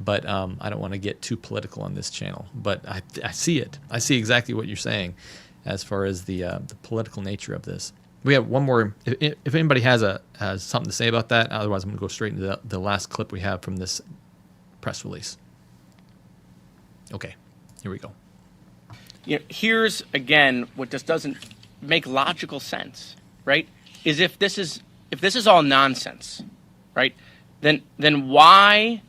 But I don't want to get too political on this channel. But I see it. I see exactly what you're saying as far as the political nature of this. We have one more. If anybody has something to say about that, otherwise I'm going to go straight into the last clip we have from this press release. Okay, here we go. Here's again what just doesn't make logical sense, right? Is if this is all nonsense, right? Then why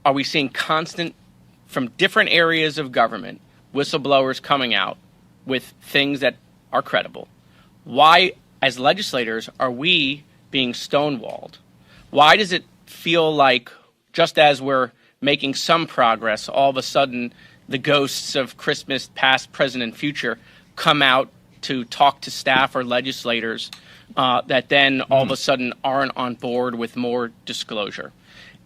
are we seeing constant from different areas of government whistleblowers coming out with things that are credible? Why, as legislators, are we being stonewalled? Why does it feel like just as we're making some progress, all of a sudden the ghosts of Christmas past, present, and future come out to talk to staff or legislators that then all of a sudden aren't on board with more disclosure?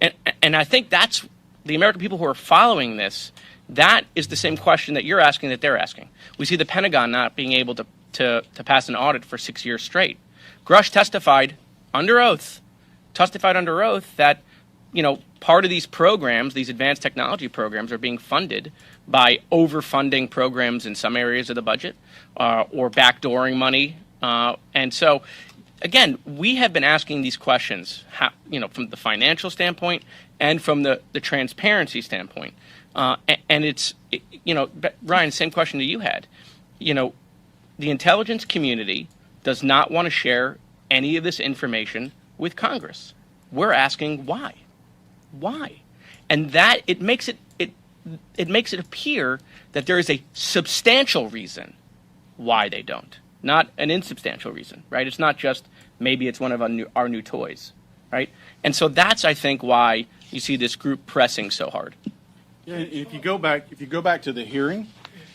And I think that's the American people who are following this. That is the same question that you're asking that they're asking. We see the Pentagon not being able to pass an audit for 6 years straight. Grush testified under oath that part of these programs, these advanced technology programs, are being funded by overfunding programs in some areas of the budget or backdooring money. And so, again, we have been asking these questions, from the financial standpoint and from the transparency standpoint. And it's, Ryan, same question that you had. The intelligence community does not want to share any of this information with Congress. We're asking why. Why? And that it makes it appear that there is a substantial reason why they don't, not an insubstantial reason, right? It's not just maybe it's one of our new toys, right? And so that's, I think, why you see this group pressing so hard. Yeah, if you go back to the hearing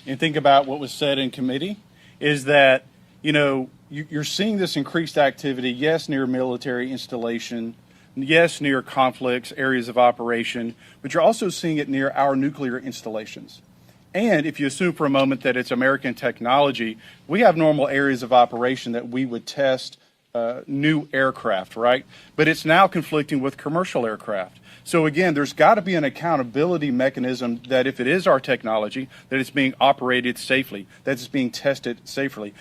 and think about what was said in committee, is that you're seeing this increased activity, yes, near military installation, yes, near conflicts, areas of operation, but you're also seeing it near our nuclear installations. And if you assume for a moment that it's American technology, we have normal areas of operation that we would test new aircraft, right? But it's now conflicting with commercial aircraft. So again, there's got to be an accountability mechanism that if it is our technology, that it's being operated safely, that it's being tested safely.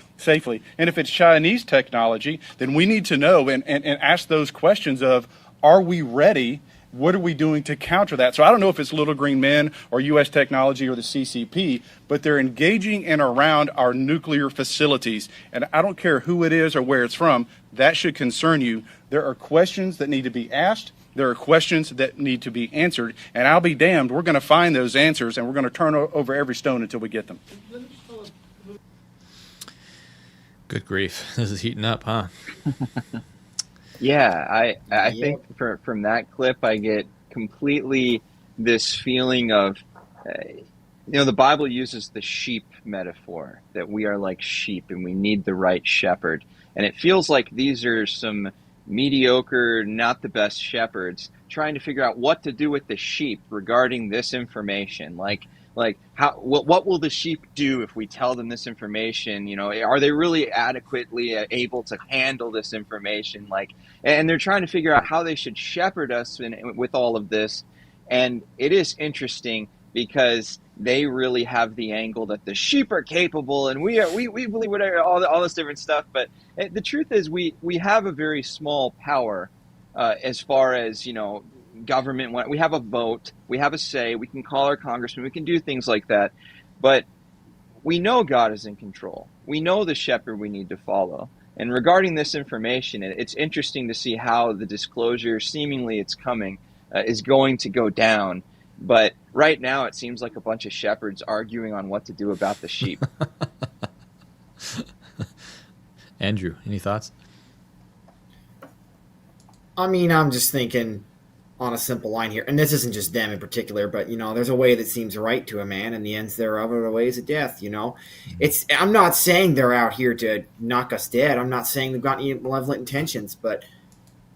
And if it's Chinese technology, then we need to know and ask those questions of, are we ready? What are we doing to counter that? So I don't know if it's Little Green Men or U.S. Technology or the CCP, but they're engaging in around our nuclear facilities. And I don't care who it is or where it's from, that should concern you. There are questions that need to be asked. There are questions that need to be answered. And I'll be damned, we're going to find those answers, and we're going to turn over every stone until we get them. Good grief. This is heating up, huh? Yeah, I think from that clip, I get completely this feeling of The Bible uses the sheep metaphor, that we are like sheep and we need the right shepherd. And it feels like these are some mediocre, not the best shepherds trying to figure out what to do with the sheep regarding this information. Like what will the sheep do if we tell them this information? Are they really adequately able to handle this information? And they're trying to figure out how they should shepherd us with all of this. And it is interesting because they really have the angle that the sheep are capable and we believe whatever, all this different stuff. But the truth is we have a very small power as far as, government. We have a vote, we have a say, we can call our congressman, we can do things like that. But we know God is in control. We know the shepherd we need to follow. And regarding this information, it's interesting to see how the disclosure, seemingly it's coming, is going to go down. But right now, it seems like a bunch of shepherds arguing on what to do about the sheep. Andrew, any thoughts? I mean, I'm just thinking on a simple line here, and this isn't just them in particular, but there's a way that seems right to a man, and the ends thereof are the ways of death. I'm not saying they're out here to knock us dead. I'm not saying they've got any malevolent intentions, but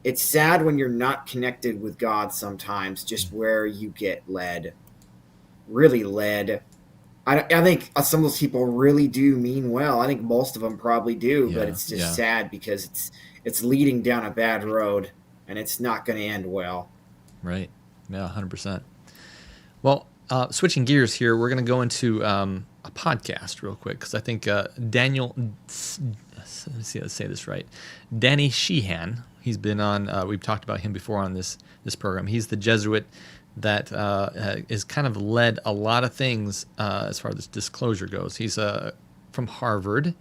it's sad when you're not connected with God sometimes, just where you get led, really led. I think some of those people really do mean well. I think most of them probably do, but it's just sad because it's leading down a bad road, and it's not going to end well. Right. Yeah, 100%. Well, switching gears here, we're going to go into a podcast real quick because I think Daniel, let's see, let's say this right, Danny Sheehan. He's been on. We've talked about him before on this program. He's the Jesuit that is kind of led a lot of things as far as disclosure goes. He's from Harvard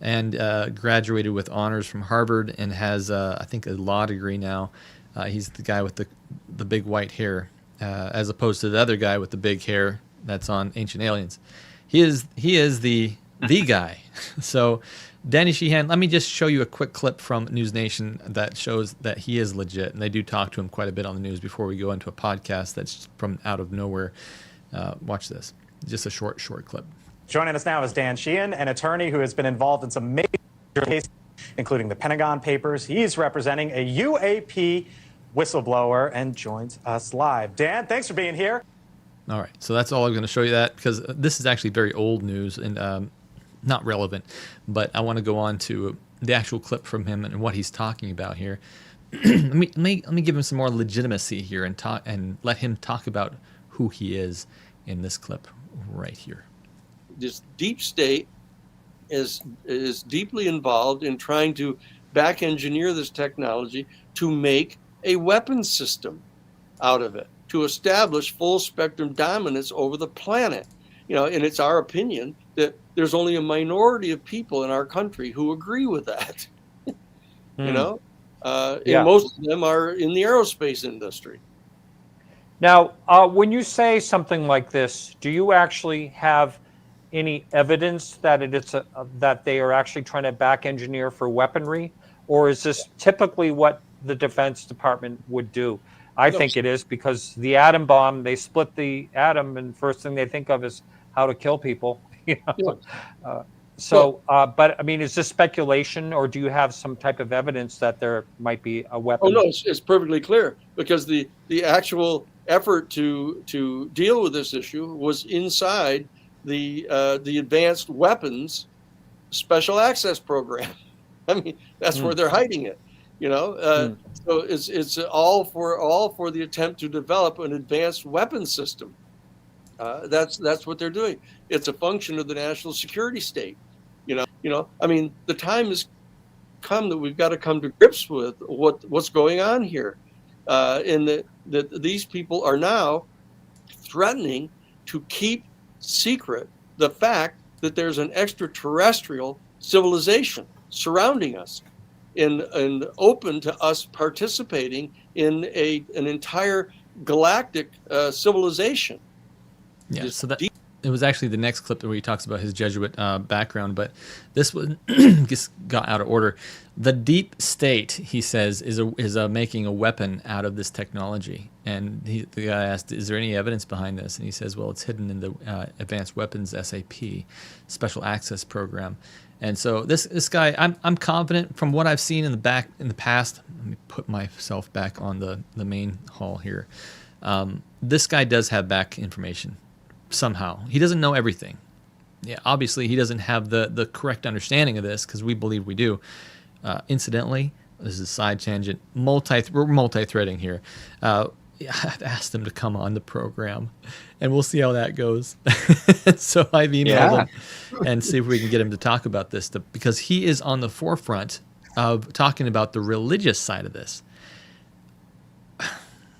and graduated with honors from Harvard and has, I think, a law degree now. He's the guy with the big white hair, as opposed to the other guy with the big hair that's on Ancient Aliens. He is the guy. So, Danny Sheehan, let me just show you a quick clip from News Nation that shows that he is legit, and they do talk to him quite a bit on the news before we go into a podcast that's from out of nowhere. Watch this, just a short clip. Joining us now is Dan Sheehan, an attorney who has been involved in some major cases, including the Pentagon Papers. He's representing a UAP whistleblower and joins us live. Dan, thanks for being here. All right, so that's all I'm going to show you that because this is actually very old news and not relevant, but I want to go on to the actual clip from him and what he's talking about here. let me give him some more legitimacy here and let him talk about who he is in this clip right here. This deep state is deeply involved in trying to back engineer this technology to make a weapons system out of it, to establish full spectrum dominance over the planet. And it's our opinion that there's only a minority of people in our country who agree with that. And most of them are in the aerospace industry. Now, when you say something like this, do you actually have any evidence that that they are actually trying to back engineer for weaponry, or is this typically what the Defense Department would do? I think it is, because the atom bomb, they split the atom, and first thing they think of is how to kill people. But I mean, is this speculation, or do you have some type of evidence that there might be a weapon? Oh no, it's perfectly clear, because the actual effort to deal with this issue was inside the Advanced Weapons Special Access Program. I mean, that's where they're hiding it. So it's all for the attempt to develop an advanced weapons system. That's what they're doing. It's a function of the national security state. I mean, the time has come that we've got to come to grips with what's going on here, and that these people are now threatening to keep secret the fact that there's an extraterrestrial civilization surrounding us, and open to us participating in an entire galactic civilization. Yeah. it was actually the next clip where he talks about his Jesuit background, but this one just got out of order. The deep state, he says, is making a weapon out of this technology. And the guy asked, is there any evidence behind this? And he says, well, it's hidden in the Advanced Weapons SAP, Special Access Program. And so this guy, I'm confident from what I've seen in the past. Let me put myself back on the main hall here. This guy does have back information somehow. He doesn't know everything. Yeah, obviously he doesn't have the correct understanding of this, because we believe we do. Incidentally, this is a side tangent. We're multi-threading here. I've asked him to come on the program, and we'll see how that goes. So I've emailed him and see if we can get him to talk about this, because he is on the forefront of talking about the religious side of this.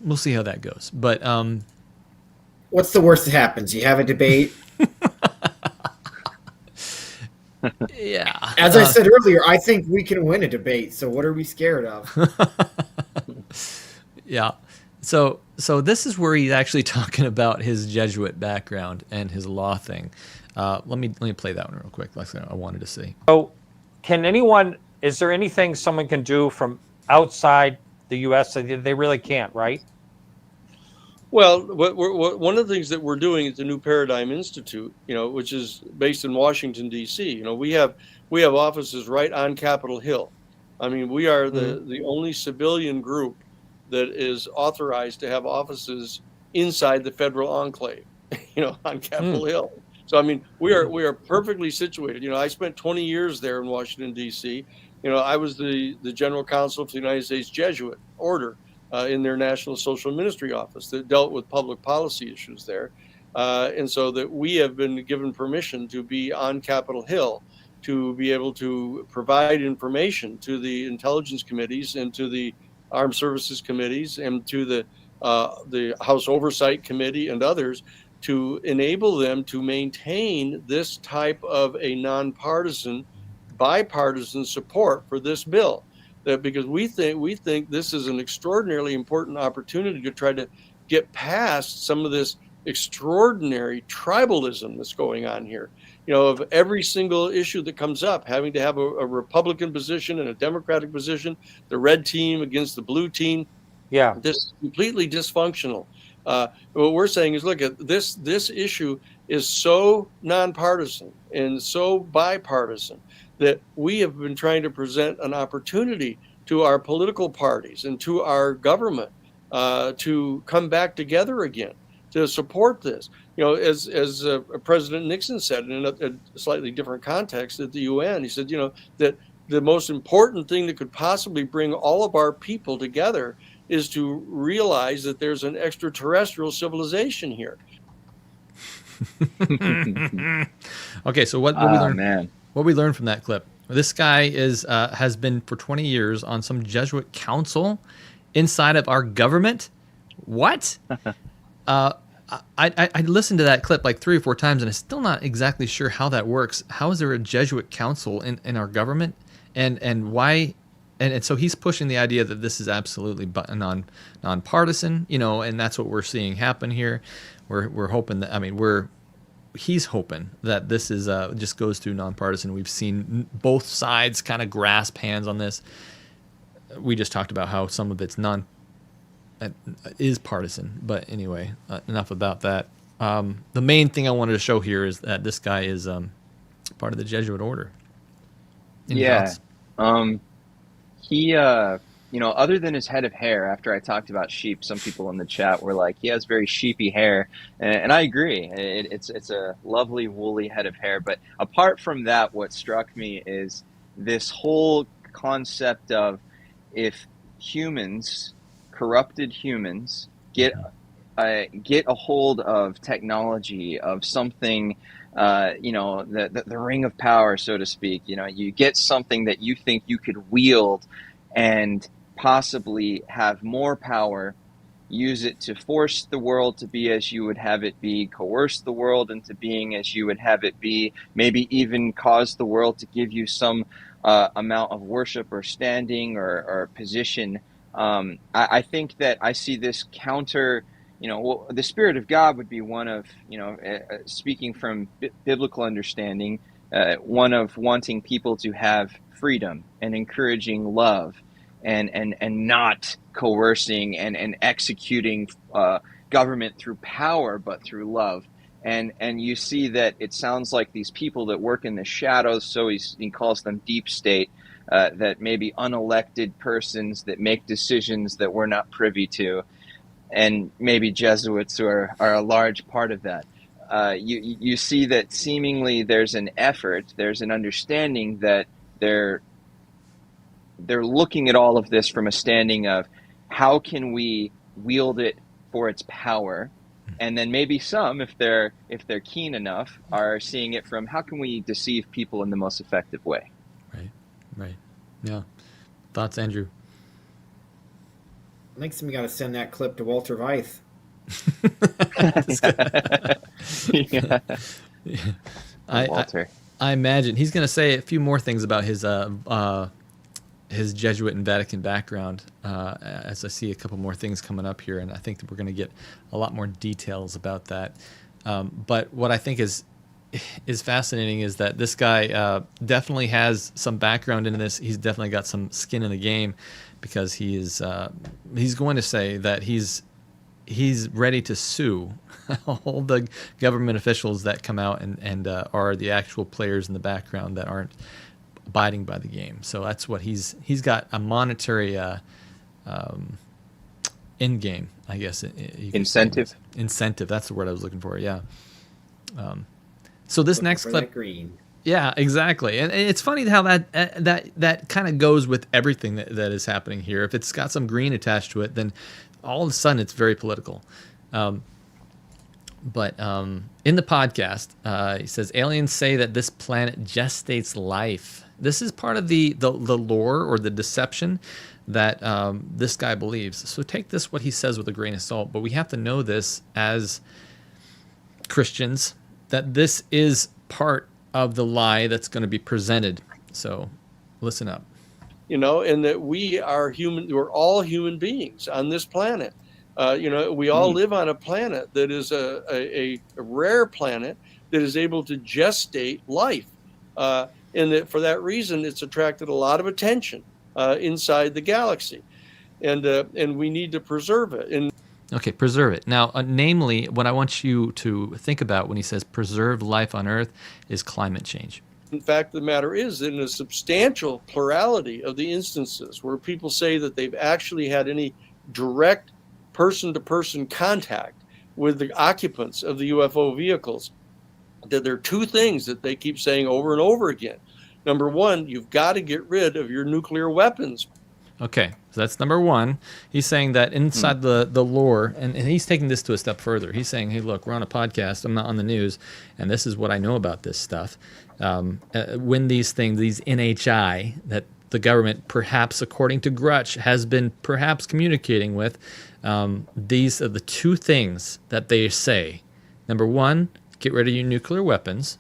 We'll see how that goes. But what's the worst that happens? You have a debate. Yeah. As I said earlier, I think we can win a debate. So what are we scared of? Yeah. So this is where he's actually talking about his Jesuit background and his law thing. Let me play that one real quick. Like I wanted to see. So, is there anything someone can do from outside the U.S.? They really can't, right? Well, one of the things that we're doing at the New Paradigm Institute, which is based in Washington, D.C., we have offices right on Capitol Hill. I mean, we are the only civilian group that is authorized to have offices inside the federal enclave, on Capitol Hill. So, I mean, we are perfectly situated. I spent 20 years there in Washington, D.C. I was the general counsel for the United States Jesuit Order in their National Social Ministry Office that dealt with public policy issues there. And so that we have been given permission to be on Capitol Hill to be able to provide information to the intelligence committees and to the Armed Services committees and to the House Oversight Committee and others, to enable them to maintain this type of a nonpartisan, bipartisan support for this bill. Because we think this is an extraordinarily important opportunity to try to get past some of this extraordinary tribalism that's going on here. Of every single issue that comes up, having to have a Republican position and a Democratic position, the red team against the blue team. Yeah, this is completely dysfunctional. What we're saying is, look, this issue is so nonpartisan and so bipartisan that we have been trying to present an opportunity to our political parties and to our government to come back together again, to support this. As President Nixon said in a slightly different context at the UN, he said, that the most important thing that could possibly bring all of our people together is to realize that there's an extraterrestrial civilization here. Okay, so what we learned? Man. What we learned from that clip? This guy has been for 20 years on some Jesuit council inside of our government. What? I listened to that clip like 3 or 4 times, and I'm still not exactly sure how that works. How is there a Jesuit council in our government, and why? And so he's pushing the idea that this is absolutely nonpartisan, and that's what we're seeing happen here. We're hoping that he's hoping that this is just goes through nonpartisan. We've seen both sides kind of grasp hands on this. We just talked about how some of it's is partisan, but anyway, enough about that. The main thing I wanted to show here is that this guy is part of the Jesuit order. Any thoughts? He other than his head of hair, after I talked about sheep, some people in the chat were like, he has very sheepy hair, and I agree. It's a lovely woolly head of hair, but apart from that, what struck me is this whole concept of, if corrupted humans get a hold of technology, of something, the ring of power, so to speak, you get something that you think you could wield and possibly have more power, use it to force the world to be as you would have it be, coerce the world into being as you would have it be, maybe even cause the world to give you some amount of worship or standing or position. I think that I see this counter the Spirit of God would be one of, speaking from biblical understanding, one of wanting people to have freedom and encouraging love and not coercing and executing government through power, but through love. And you see that it sounds like these people that work in the shadows, so he calls them deep state, that maybe unelected persons that make decisions that we're not privy to, and maybe Jesuits are a large part of that. You see that seemingly there's an effort, there's an understanding that they're looking at all of this from a standing of how can we wield it for its power, and then maybe some, if they're keen enough, are seeing it from how can we deceive people in the most effective way. Right. Yeah. Thoughts, Andrew? I think somebody got to send that clip to Walter Weith. Walter. I imagine he's going to say a few more things about his Jesuit and Vatican background, as I see a couple more things coming up here, and I think that we're going to get a lot more details about that. But what I think is fascinating is that this guy definitely has some background in this. He's definitely got some skin in the game, because he's going to say that he's ready to sue all the government officials that come out and are the actual players in the background that aren't abiding by the game. So that's what he's got a monetary end game, I guess. Incentive. Incentive. That's the word I was looking for. Yeah. So this next clip. Green. Yeah, exactly. And it's funny how that kind of goes with everything that is happening here. If it's got some green attached to it, then all of a sudden it's very political. But in the podcast, he says aliens say that this planet gestates life. This is part of the lore or the deception that this guy believes. So take this, what he says, with a grain of salt. But we have to know this as Christians, that this is part of the lie that's going to be presented. So listen up. And that we are human. We're all human beings on this planet. We all live on a planet that is a rare planet that is able to gestate life. And that for that reason, it's attracted a lot of attention inside the galaxy. And we need to preserve it. Okay, preserve it. Now, namely, what I want you to think about when he says preserve life on Earth is climate change. In fact, the matter is, in a substantial plurality of the instances where people say that they've actually had any direct person-to-person contact with the occupants of the UFO vehicles, that there are two things that they keep saying over and over again. Number one, you've got to get rid of your nuclear weapons. Okay, so that's number one. He's saying that inside the lore, and he's taking this to a step further. He's saying, hey, look, we're on a podcast, I'm not on the news, and this is what I know about this stuff. When these things, these NHI, that the government, perhaps according to Grutch, has been perhaps communicating with, these are the two things that they say. Number one, get rid of your nuclear weapons.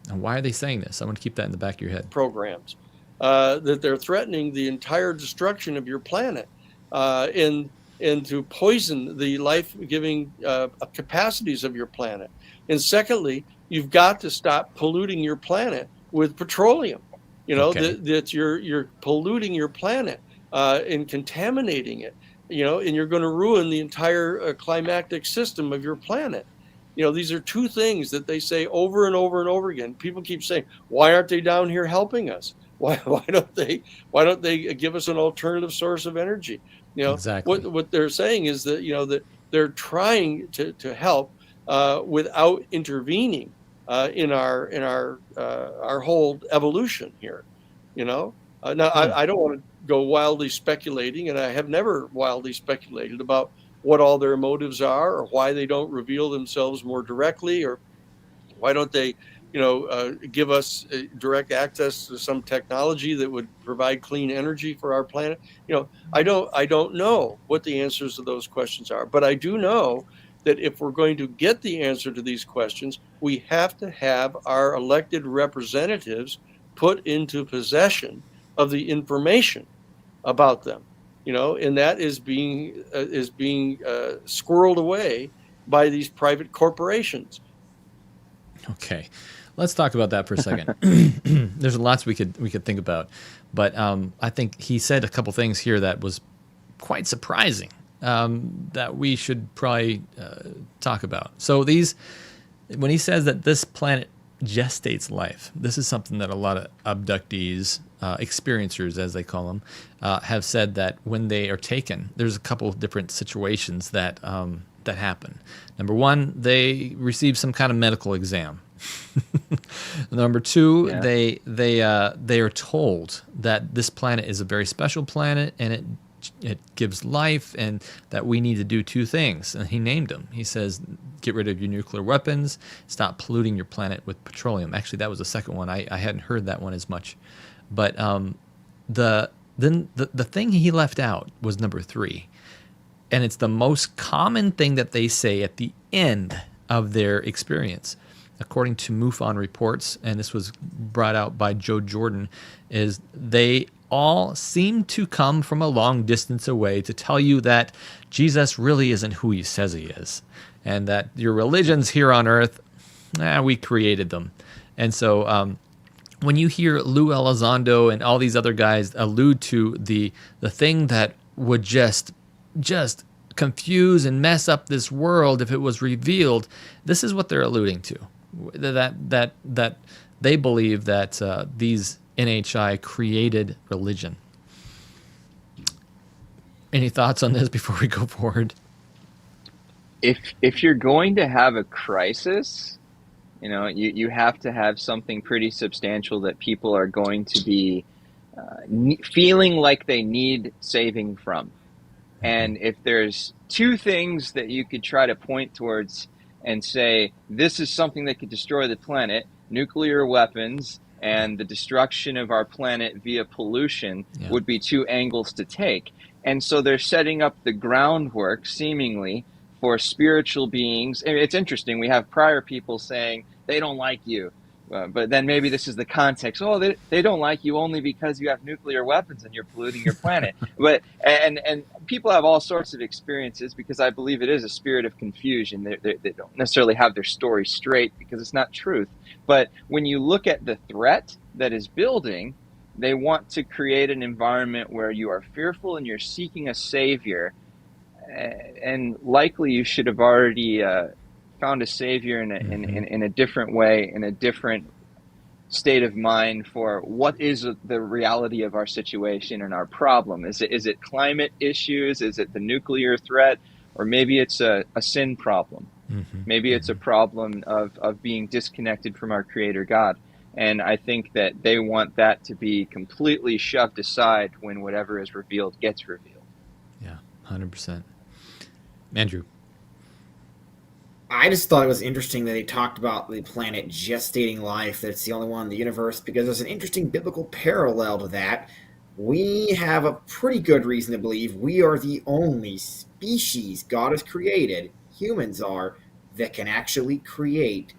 And why are they saying this? I want to keep that in the back of your head. Programs. That they're threatening the entire destruction of your planet and to poison the life-giving capacities of your planet. And secondly, you've got to stop polluting your planet with petroleum. That you're polluting your planet and contaminating it. And you're going to ruin the entire climactic system of your planet. These are two things that they say over and over and over again. People keep saying, why aren't they down here helping us? Why don't they give us an alternative source of energy? Exactly. What they're saying is that that they're trying to help without intervening in our whole evolution here. Now I don't want to go wildly speculating, and I have never wildly speculated about what all their motives are, or why they don't reveal themselves more directly, or why don't they give us direct access to some technology that would provide clean energy for our planet. I don't know what the answers to those questions are, but I do know that if we're going to get the answer to these questions, we have to have our elected representatives put into possession of the information about them. and that is being squirreled away by these private corporations. Okay, let's talk about that for a second. There's lots we could think about, but I think he said a couple things here that was quite surprising that we should probably talk about. So when he says that this planet gestates life, this is something that a lot of abductees, experiencers as they call them, have said that when they are taken, there's a couple of different situations that happen. Number one, they receive some kind of medical exam. Number two, they are told that this planet is a very special planet and it gives life, and that we need to do two things. And he named them. He says, get rid of your nuclear weapons, stop polluting your planet with petroleum. Actually, that was the second one. I hadn't heard that one as much. But the thing he left out was number three. And it's the most common thing that they say at the end of their experience. According to MUFON reports, and this was brought out by Joe Jordan, is they all seem to come from a long distance away to tell you that Jesus really isn't who he says he is, and that your religions here on earth, we created them. And so when you hear Lou Elizondo and all these other guys allude to the thing that would just confuse and mess up this world if it was revealed, this is what they're alluding to. That they believe that these NHI created religion. Any thoughts on this before we go forward? If you're going to have a crisis, you have to have something pretty substantial that people are going to be feeling like they need saving from. And if there's two things that you could try to point towards and say, this is something that could destroy the planet, nuclear weapons and the destruction of our planet via pollution would be two angles to take. And so they're setting up the groundwork, seemingly, for spiritual beings. And it's interesting. We have prior people saying they don't like you. But then maybe this is the context. Oh, they don't like you only because you have nuclear weapons and you're polluting your planet. But and people have all sorts of experiences, because I believe it is a spirit of confusion. They don't necessarily have their story straight because it's not truth. But when you look at the threat that is building, they want to create an environment where you are fearful and you're seeking a savior. And likely you should have already found a savior in a different way, in a different state of mind for what is the reality of our situation and our problem. Is it climate issues? Is it the nuclear threat? Or maybe it's a sin problem. Maybe it's a problem of being disconnected from our Creator God. And I think that they want that to be completely shoved aside when whatever is revealed gets revealed. Yeah, 100%. Andrew. I just thought it was interesting that he talked about the planet gestating life, that it's the only one in the universe, because there's an interesting biblical parallel to that. We have a pretty good reason to believe we are the only species God has created, humans are, that can actually create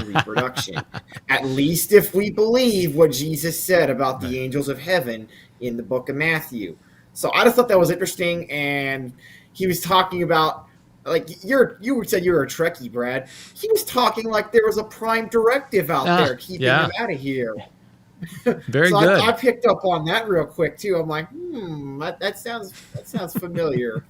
reproduction. At least if we believe what Jesus said about the angels of heaven in the book of Matthew. So I just thought that was interesting, and he was talking about, like, you said you were a Trekkie, Brad. He was talking like there was a prime directive out there keeping him out of here. Very so good. I picked up on that real quick too. I'm like, that sounds familiar.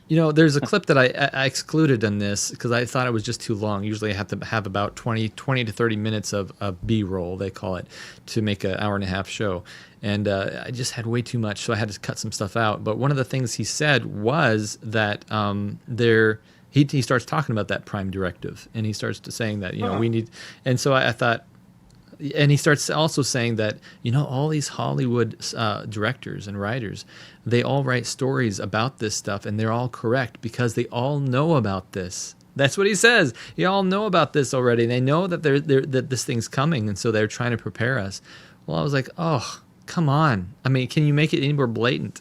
There's a clip that I excluded in this because I thought it was just too long. Usually I have to have about 20 to 30 minutes of B-roll, they call it, to make an hour and a half show. And I just had way too much, so I had to cut some stuff out. But one of the things he said was that he starts talking about that prime directive, and he starts to saying that, we need, and so I thought, and he starts also saying that, all these Hollywood directors and writers, they all write stories about this stuff, and they're all correct because they all know about this. That's what he says. You all know about this already. They know that that this thing's coming, and so they're trying to prepare us. Well, I was like, oh, come on. I mean, can you make it any more blatant?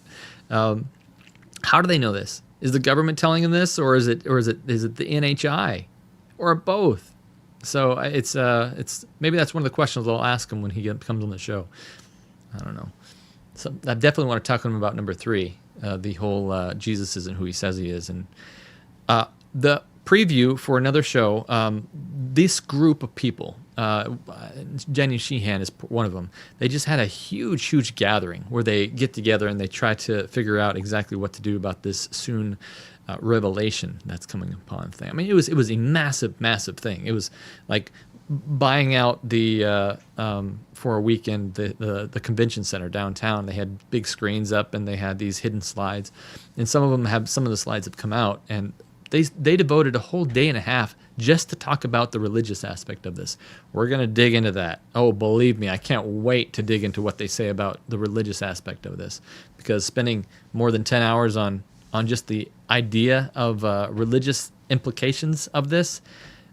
How do they know this? Is the government telling them this, or is it the NHI, or both? So it's maybe that's one of the questions I'll ask him when he comes on the show. I don't know. So I definitely want to talk to him about number 3, the whole Jesus isn't who he says he is. And the preview for another show, this group of people, Jenny Sheehan is one of them. They just had a huge gathering where they get together and they try to figure out exactly what to do about this soon revelation that's coming upon thing. I mean, it was a massive thing. It was like buying out the for a weekend the convention center downtown. They had big screens up and they had these hidden slides, and some of the slides have come out, and they devoted a whole day and a half just to talk about the religious aspect of this. We're going to dig into that. Oh, believe me, I can't wait to dig into what they say about the religious aspect of this, because spending more than 10 hours on just the idea of religious implications of this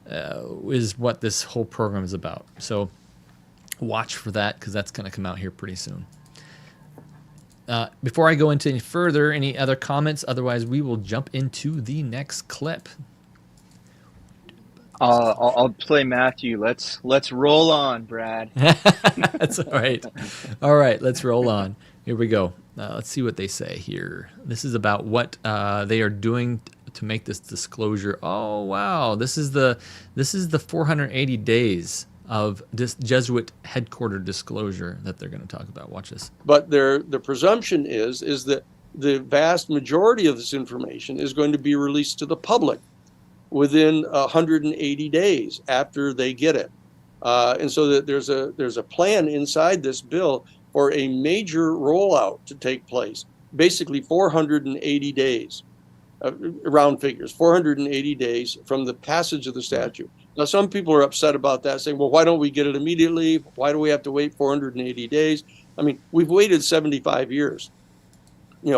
is what this whole program is about. So watch for that, because that's going to come out here pretty soon. Before I go into any further, any other comments? Otherwise, we will jump into the next clip. I'll play Matthew. Let's roll on, Brad. That's all right. All right, let's roll on. Here we go. Let's see what they say here. This is about what they are doing to make this disclosure. Oh wow, this is the 480 days of this Jesuit headquarter disclosure that they're going to talk about. Watch this. But the presumption is that the vast majority of this information is going to be released to the public within 180 days after they get it, and so that there's a plan inside this bill for a major rollout to take place. Basically, 480 days, round figures, 480 days from the passage of the statute. Now, some people are upset about that, saying, well, why don't we get it immediately? Why do we have to wait 480 days? I mean, we've waited 75 years,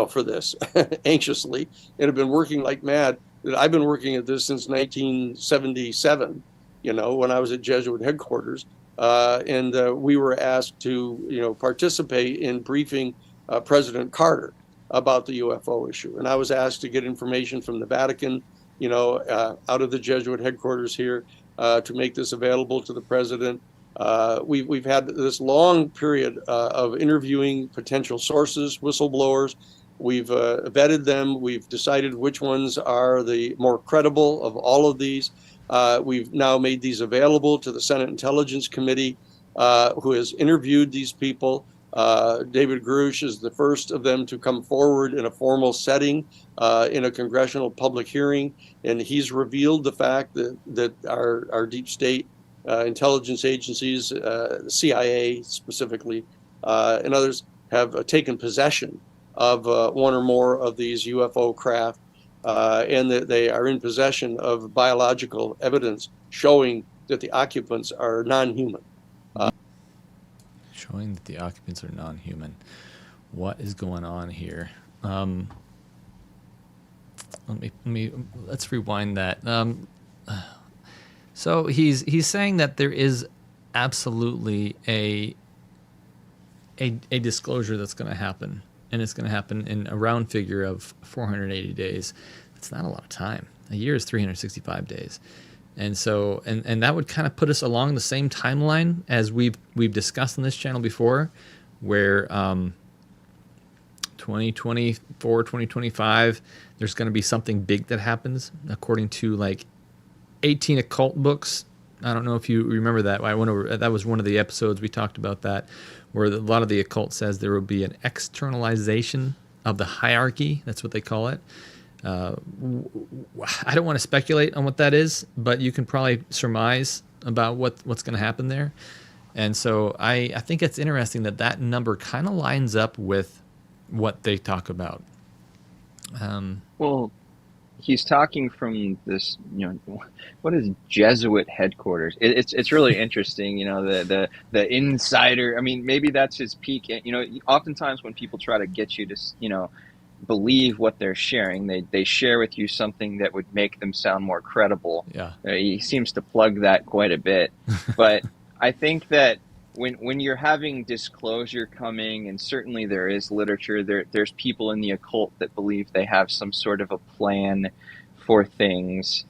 for this anxiously, and have been working like mad. I've been working at this since 1977, when I was at Jesuit headquarters. And we were asked to, participate in briefing President Carter about the UFO issue. And I was asked to get information from the Vatican, out of the Jesuit headquarters here, to make this available to the president. We've had this long period of interviewing potential sources, whistleblowers. We've vetted them. We've decided which ones are the more credible of all of these. We've now made these available to the Senate Intelligence Committee, who has interviewed these people. David Grush is the first of them to come forward in a formal setting in a congressional public hearing, and he's revealed the fact that our deep state intelligence agencies, the CIA specifically, and others have taken possession of one or more of these UFO craft, and that they are in possession of biological evidence showing that the occupants are non-human. Showing that the occupants are non-human. What is going on here? Let's rewind that. So he's saying that there is absolutely a disclosure that's going to happen, and it's going to happen in a round figure of 480 days. That's not a lot of time. A year is 365 days. And so, and that would kind of put us along the same timeline as we've discussed on this channel before, where 2024, 2025, there's going to be something big that happens, according to like 18 occult books. I don't know if you remember that. I went over, that was one of the episodes we talked about that, where a lot of the occult says there will be an externalization of the hierarchy. That's what they call it. I don't want to speculate on what that is, but you can probably surmise about what's going to happen there. And so I think it's interesting that number kind of lines up with what they talk about. Well, he's talking from this, what is Jesuit headquarters? It's really interesting, the insider. I mean, maybe that's his peak. Oftentimes when people try to get you to, believe what they're sharing, they share with you something that would make them sound more credible. Yeah, he seems to plug that quite a bit. But I think that when you're having disclosure coming, and certainly there is literature, there's people in the occult that believe they have some sort of a plan for things,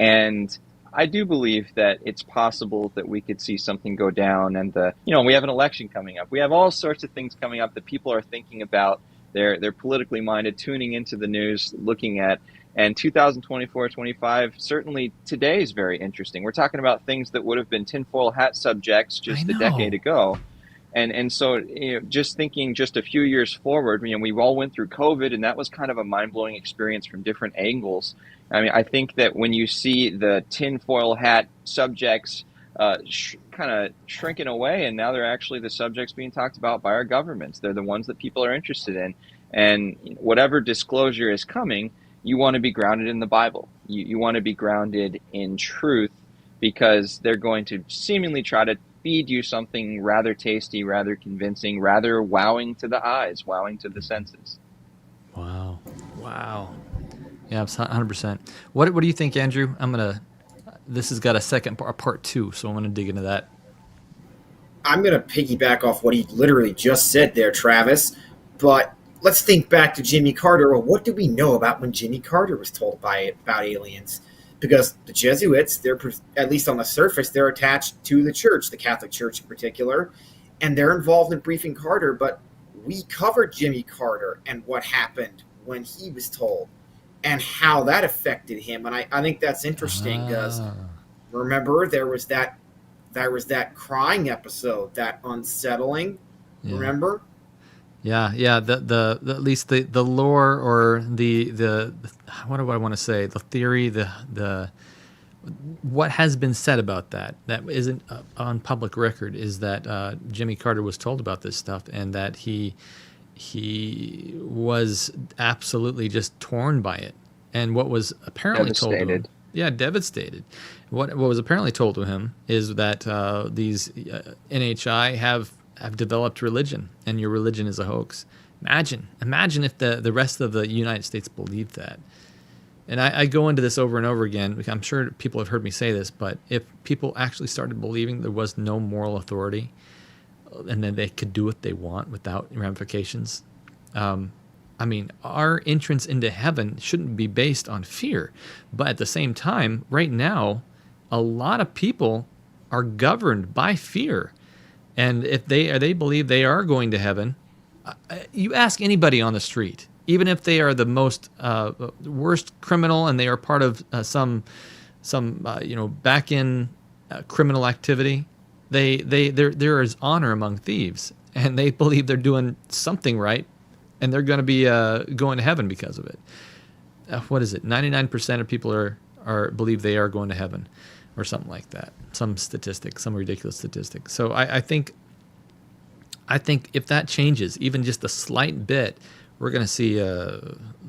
and I do believe that it's possible that we could see something go down, and we have an election coming up. We have all sorts of things coming up that people are thinking about. They're politically minded, tuning into the news, looking at. And 2024, 25, certainly today is very interesting. We're talking about things that would have been tinfoil hat subjects just a decade ago. And so, just thinking just a few years forward, we all went through COVID, and that was kind of a mind-blowing experience from different angles. I mean, I think that when you see the tinfoil hat subjects kind of shrinking away, and now they're actually the subjects being talked about by our governments. They're the ones that people are interested in. And whatever disclosure is coming, you want to be grounded in the Bible. You want to be grounded in truth, because they're going to seemingly try to feed you something rather tasty, rather convincing, rather wowing to the eyes, wowing to the senses. Wow. Yeah, 100%. What do you think, Andrew? This has got a part 2, so I'm gonna dig into that. I'm gonna piggyback off what he literally just said there, Travis. But let's think back to Jimmy Carter. Well, what do we know about when Jimmy Carter was told about aliens? Because the Jesuits, they're, at least on the surface, they're attached to the church, the Catholic Church in particular, and they're involved in briefing Carter. But we covered Jimmy Carter and what happened when he was told and how that affected him. And I think that's interesting, because remember, there was that crying episode, that unsettling, remember? Yeah. The at least the lore, or the what do I want to say? The theory, the what has been said about that isn't on public record is that Jimmy Carter was told about this stuff, and that he was absolutely just torn by it. And what was apparently told to him, devastated. What was apparently told to him is that these NHI have developed religion, and your religion is a hoax. Imagine if the rest of the United States believed that. And I go into this over and over again. I'm sure people have heard me say this, but if people actually started believing there was no moral authority, and then they could do what they want without ramifications, our entrance into heaven shouldn't be based on fear. But at the same time, right now, a lot of people are governed by fear. And if they believe they are going to heaven, you ask anybody on the street, even if they are the most worst criminal and they are part of some back in criminal activity, there is honor among thieves, and they believe they're doing something right, and they're going to be going to heaven because of it. What is it? 99% of people are believe they are going to heaven, or something like that. Some statistic, some ridiculous statistic. So I think if that changes even just a slight bit, we're going to see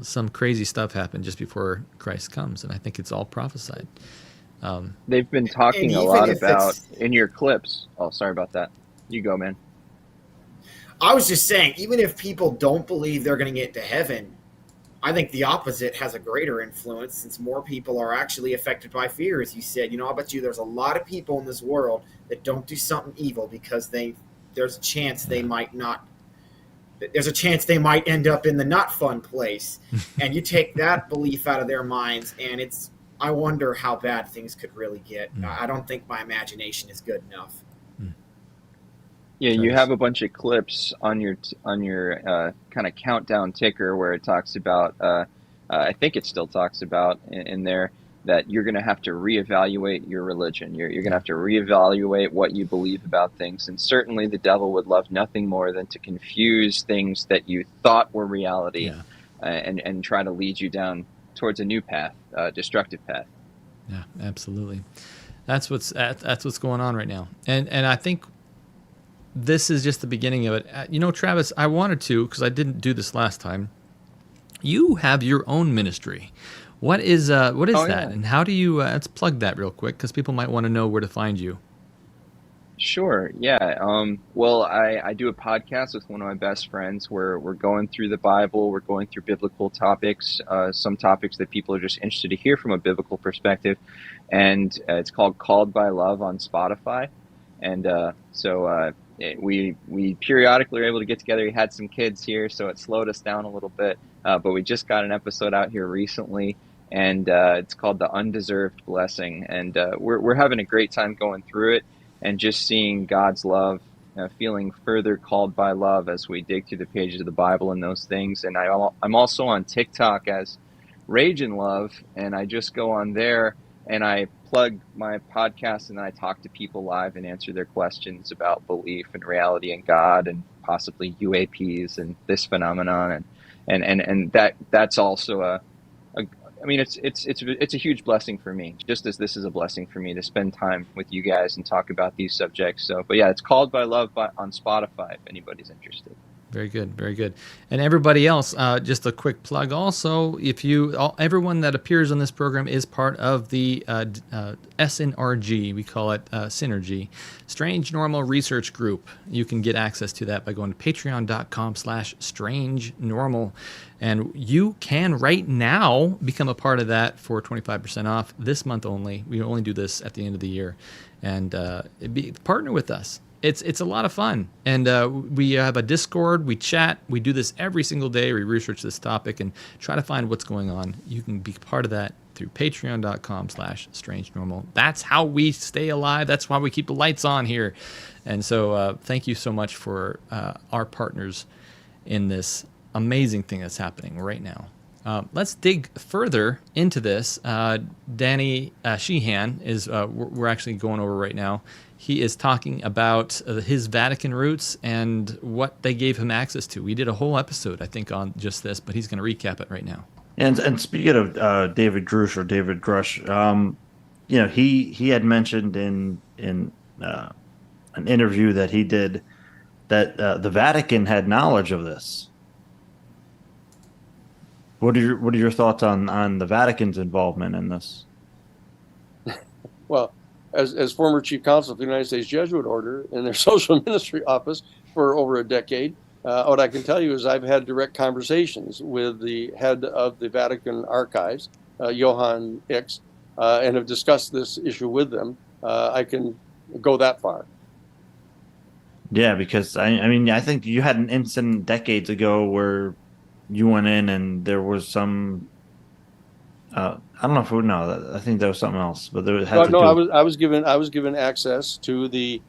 some crazy stuff happen just before Christ comes, and I think it's all prophesied. They've been talking a lot about in your clips. Oh, sorry about that. You go, man. I was just saying, even if people don't believe they're going to get to heaven, I think the opposite has a greater influence, since more people are actually affected by fear, as you said. I bet you there's a lot of people in this world that don't do something evil because there's a chance they might not. There's a chance they might end up in the not fun place, and you take that belief out of their minds, and I wonder how bad things could really get. I don't think my imagination is good enough. Yeah, you have a bunch of clips on your kind of countdown ticker where it talks about, I think it still talks about in there, that you're going to have to reevaluate your religion. You're going to have to reevaluate what you believe about things. And certainly the devil would love nothing more than to confuse things that you thought were reality, and try to lead you down towards a new path, destructive path. Yeah, absolutely. That's what's going on right now. And I think this is just the beginning of it. Travis, I wanted to, because I didn't do this last time. You have your own ministry. What is that, yeah. and how do you? Let's plug that real quick, because people might want to know where to find you. Sure. Yeah. Well, I do a podcast with one of my best friends where we're going through the Bible. We're going through biblical topics, some topics that people are just interested to hear from a biblical perspective. And it's Called by Love on Spotify. And we periodically are able to get together. We had some kids here, so it slowed us down a little bit. But we just got an episode out here recently. and it's called The Undeserved Blessing. And we're having a great time going through it and just seeing God's love, feeling further called by love as we dig through the pages of the Bible and those things. And I'm also on TikTok as Rage in Love, and I just go on there and I plug my podcast, and then I talk to people live and answer their questions about belief and reality and God and possibly UAPs and this phenomenon. And that's also I mean, it's a huge blessing for me, just as this is a blessing for me to spend time with you guys and talk about these subjects. So, but yeah, it's Called by Love on Spotify if anybody's interested. Very good, very good. And everybody else, just a quick plug also, everyone that appears on this program is part of the SNRG, we call it Synergy, Strange Normal Research Group. You can get access to that by going to patreon.com/strange normal. And you can right now become a part of that for 25% off this month only. We only do this at the end of the year. And partner with us. It's a lot of fun, and we have a Discord, we chat, we do this every single day, we research this topic and try to find what's going on. You can be part of that through patreon.com/strange normal. That's how we stay alive. That's why we keep the lights on here. And so thank you so much for our partners in this amazing thing that's happening right now. Let's dig further into this. Danny Sheehan is we're actually going over right now. He is talking about his Vatican roots and what they gave him access to. We did a whole episode, I think, on just this, but he's going to recap it right now. And speaking of David Grush, he had mentioned in an interview that he did that the Vatican had knowledge of this. What are your thoughts on the Vatican's involvement in this? Well, as former chief counsel of the United States Jesuit Order in their social ministry office for over a decade, what I can tell you is I've had direct conversations with the head of the Vatican archives, Johann X, and have discussed this issue with them. I can go that far. Yeah, because I think you had an incident decades ago where you went in and there was some. I don't know I think there was something else, but there had I was given access to the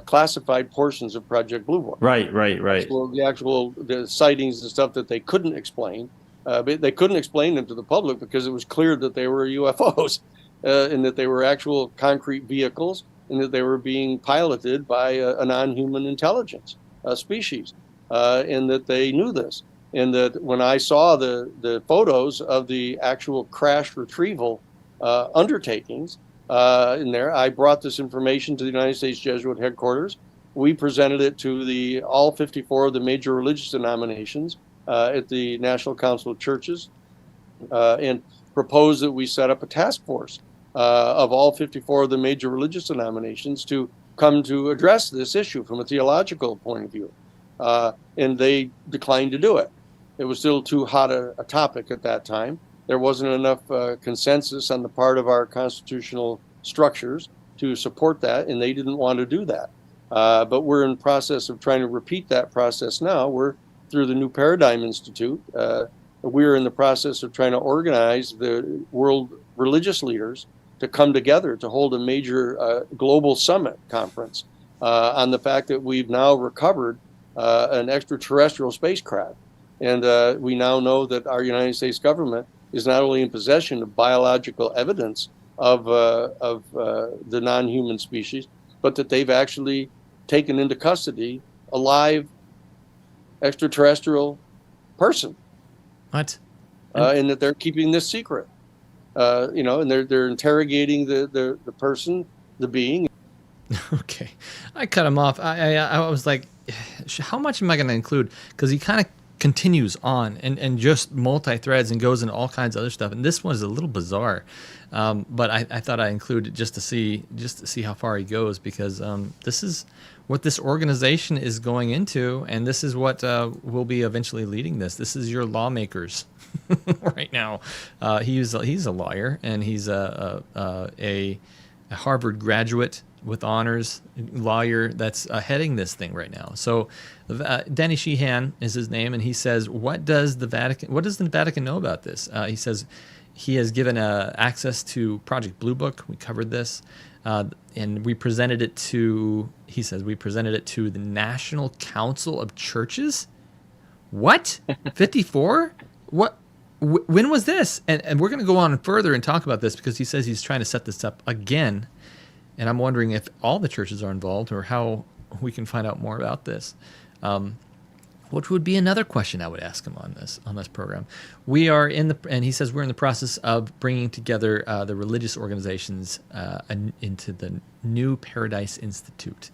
classified portions of Project Blue Book. Right. The sightings and stuff that they couldn't explain, but they couldn't explain them to the public because it was clear that they were UFOs, and that they were actual concrete vehicles, and that they were being piloted by a non-human intelligence species, and that they knew this. And that when I saw the photos of the actual crash retrieval undertakings in there, I brought this information to the United States Jesuit headquarters. We presented it to all 54 of the major religious denominations at the National Council of Churches, and proposed that we set up a task force of all 54 of the major religious denominations to come to address this issue from a theological point of view. And they declined to do it. It was still too hot a topic at that time. There wasn't enough consensus on the part of our constitutional structures to support that, and they didn't want to do that. But we're in the process of trying to repeat that process now. We're through the New Paradigm Institute. We're in the process of trying to organize the world religious leaders to come together to hold a major global summit conference on the fact that we've now recovered an extraterrestrial spacecraft. And we now know that our United States government is not only in possession of biological evidence of the non-human species, but that they've actually taken into custody a live extraterrestrial person. What? And that they're keeping this secret. And they're interrogating the person, the being. Okay, I cut him off. I was like, how much am I going to include? Because he kind of continues on and just multi-threads and goes into all kinds of other stuff. And this one is a little bizarre, but I thought I included just to see how far he goes, because this is what this organization is going into, and this is what will be eventually leading this. This is your lawmakers right now. He's a lawyer, and he's a Harvard graduate with honors, lawyer that's heading this thing right now. So Danny Sheehan is his name, and he says, what does the Vatican know about this? He says, he has given access to Project Blue Book. We covered this. And we presented it to, he says, we presented it to the National Council of Churches. What? 54? What? When was this? And we're going to go on further and talk about this because he says he's trying to set this up again. And I'm wondering if all the churches are involved or how we can find out more about this. Which would be another question I would ask him on this program. We are and he says we're in the process of bringing together the religious organizations into the New Paradise Institute.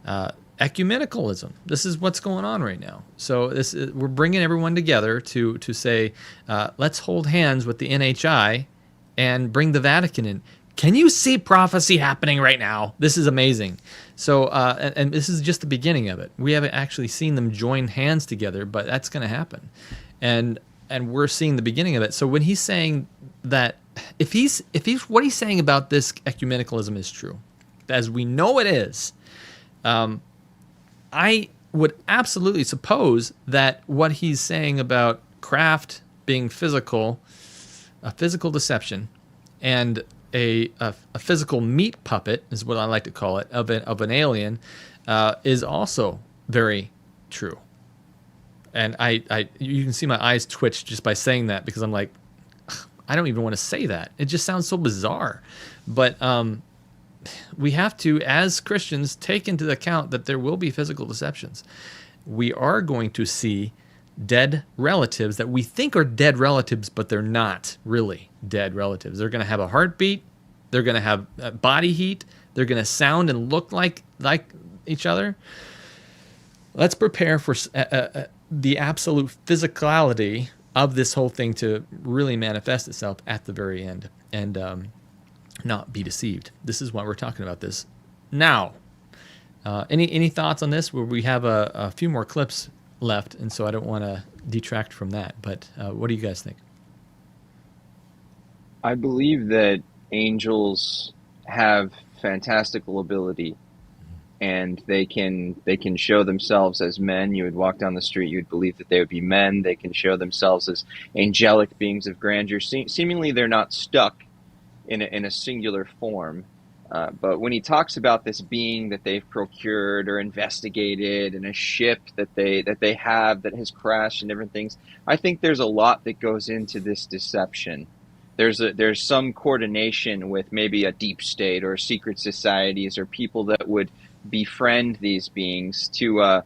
Ecumenicalism. This is what's going on right now. So we're bringing everyone together to say, let's hold hands with the NHI and bring the Vatican in. Can you see prophecy happening right now? This is amazing. So, and this is just the beginning of it. We haven't actually seen them join hands together, but that's going to happen. And we're seeing the beginning of it. So when he's saying that, if he's what he's saying about this ecumenicalism is true, as we know it is, I would absolutely suppose that what he's saying about craft being physical, a physical deception, and a physical meat puppet is what I like to call it of an alien is also very true. And you can see my eyes twitch just by saying that because I'm like, I don't even want to say that. It just sounds so bizarre. But we have to, as Christians, take into account that there will be physical deceptions. We are going to see dead relatives that we think are dead relatives, but they're not really dead relatives. They're going to have a heartbeat. They're going to have body heat. They're going to sound and look like each other. Let's prepare for the absolute physicality of this whole thing to really manifest itself at the very end and not be deceived. This is why we're talking about this now. Any thoughts on this? Where we have a few more clips left, and so I don't want to detract from that. But what do you guys think? I believe that angels have fantastical ability, and they can show themselves as men. You would walk down the street, you would believe that they would be men. They can show themselves as angelic beings of grandeur. Seemingly, they're not stuck in a singular form. But when he talks about this being that they've procured or investigated and a ship that they have that has crashed and different things, I think there's a lot that goes into this deception. There's some coordination with maybe a deep state or secret societies or people that would befriend these beings to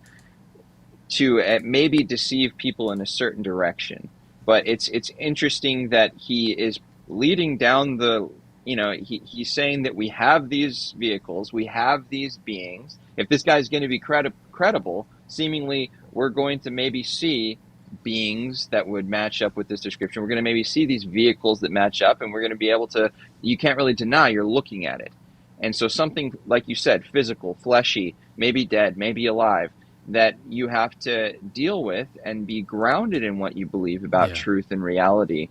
maybe deceive people in a certain direction. But it's interesting that he is leading down the, he's saying that we have these vehicles, we have these beings. If this guy's going to be credible, seemingly we're going to maybe see beings that would match up with this description. We're going to maybe see these vehicles that match up, and we're going to be able to, you can't really deny you're looking at it. And so something, like you said, physical, fleshy, maybe dead, maybe alive, that you have to deal with and be grounded in what you believe about truth and reality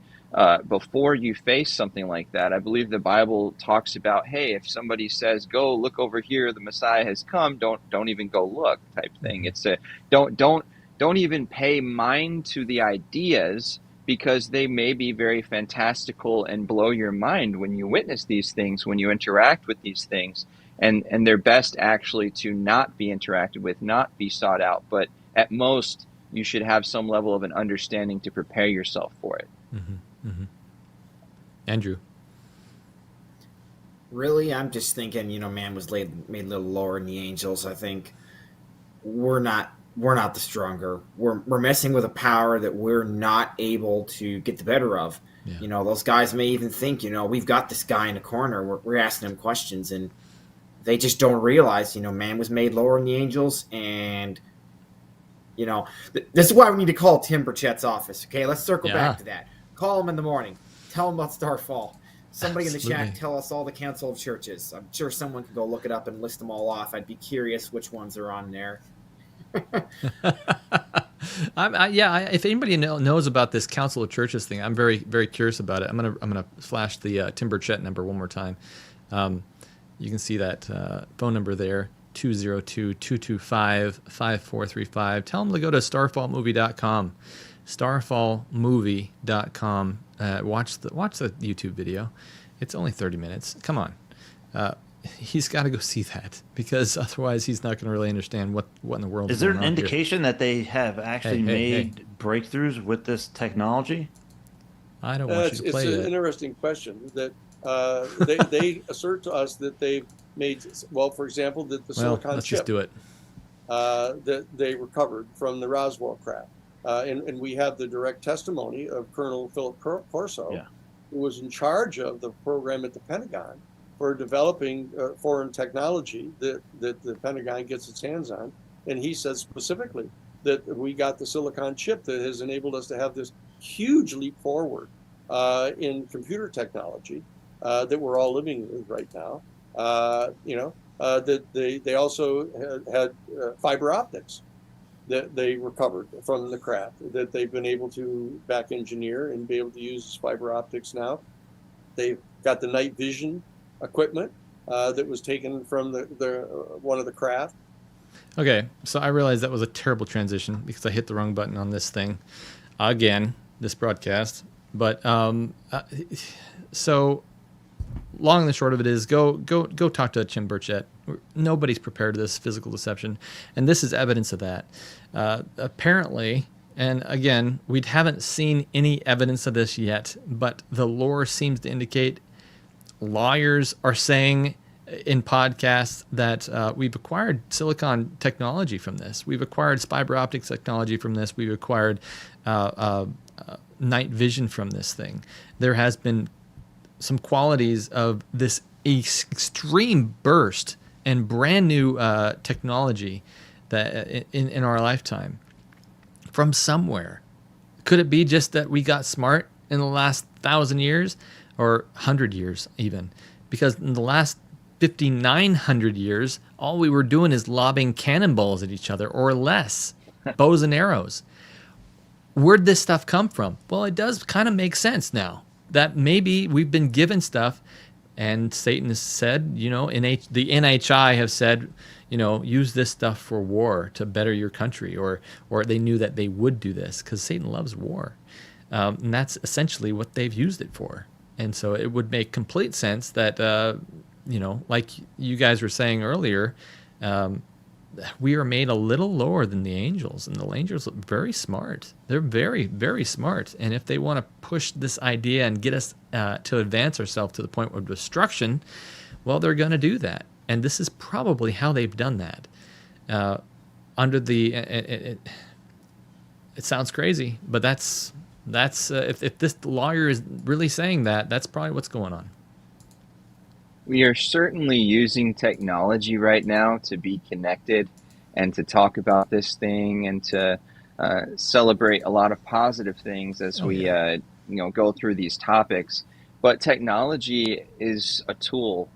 before you face something like that. I believe the Bible talks about, hey, if somebody says, go look over here, the Messiah has come, don't even go look type thing. It's a don't even pay mind to the ideas, because they may be very fantastical and blow your mind when you witness these things, when you interact with these things. And they're best actually to not be interacted with, not be sought out. But at most, you should have some level of an understanding to prepare yourself for it. Mm-hmm. Mm-hmm. Andrew? Really, I'm just thinking, man was made a little lower than the angels. I think we're not the stronger. We're messing with a power that we're not able to get the better of. Yeah. Those guys may even think, we've got this guy in the corner. We're asking him questions, and they just don't realize, man was made lower than the angels. And, this is why we need to call Tim Burchett's office. Okay, let's circle back to that. Call him in the morning. Tell him about Starfall. Somebody in the chat tell us all the Council of Churches. I'm sure someone can go look it up and list them all off. I'd be curious which ones are on there. If anybody knows about this Council of Churches thing, I'm very, very curious about it. I'm gonna flash the Tim Burchett number one more time. You can see that phone number there, 202-225-5435. Tell them to go to starfallmovie.com starfallmovie.com. Watch the YouTube video. It's only 30 minutes. Come on. He's got to go see that, because otherwise he's not going to really understand what in the world Is is there going an on here. indication that they have actually made breakthroughs with this technology? I don't want you to play It's it. an interesting question that they assert to us that they've made, well, for example, that the silicon let's chip just do it. That they recovered from the Roswell craft. And we have the direct testimony of Colonel Philip Corso, who was in charge of the program at the Pentagon for developing foreign technology that the Pentagon gets its hands on. And he said specifically that we got the silicon chip that has enabled us to have this huge leap forward in computer technology that we're all living with right now. That they also had fiber optics that they recovered from the craft, that they've been able to back engineer and be able to use as fiber optics now. They've got the night vision equipment that was taken from the one of the craft. Okay, so I realized that was a terrible transition because I hit the wrong button on this thing again, this broadcast. But so long and the short of it is, go talk to Jim Burchett. Nobody's prepared for this physical deception, and this is evidence of that. Apparently, and again, we haven't seen any evidence of this yet, but the lore seems to indicate lawyers are saying in podcasts that we've acquired silicon technology from this. We've acquired fiber optics technology from this. We've acquired night vision from this thing. There has been some qualities of this extreme burst and brand new technology that in our lifetime from somewhere. Could it be just that we got smart in the last 1,000 years or 100 years even? Because in the last 5,900 years, all we were doing is lobbing cannonballs at each other or less, bows and arrows. Where'd this stuff come from? Well, it does kind of make sense now that maybe we've been given stuff, and Satan has said, the NHI have said, use this stuff for war to better your country, or they knew that they would do this because Satan loves war. And that's essentially what they've used it for. And so it would make complete sense that, like you guys were saying earlier, we are made a little lower than the angels, and the angels are very smart. They're very, very smart. And if they want to push this idea and get us to advance ourselves to the point of destruction, well, they're going to do that. And this is probably how they've done that. Under the, it sounds crazy, but that's if this lawyer is really saying that, that's probably what's going on. We are certainly using technology right now to be connected and to talk about this thing and to celebrate a lot of positive things as we go through these topics. But technology is a tool,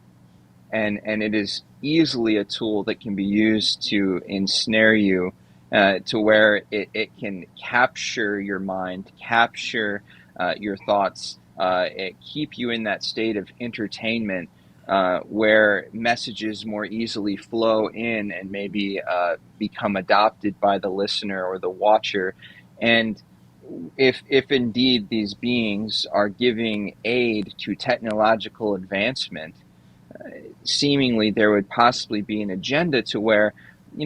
and it is easily a tool that can be used to ensnare you to where it can capture your mind, capture your thoughts, keep you in that state of entertainment where messages more easily flow in and maybe become adopted by the listener or the watcher. And if indeed these beings are giving aid to technological advancement, seemingly there would possibly be an agenda to where,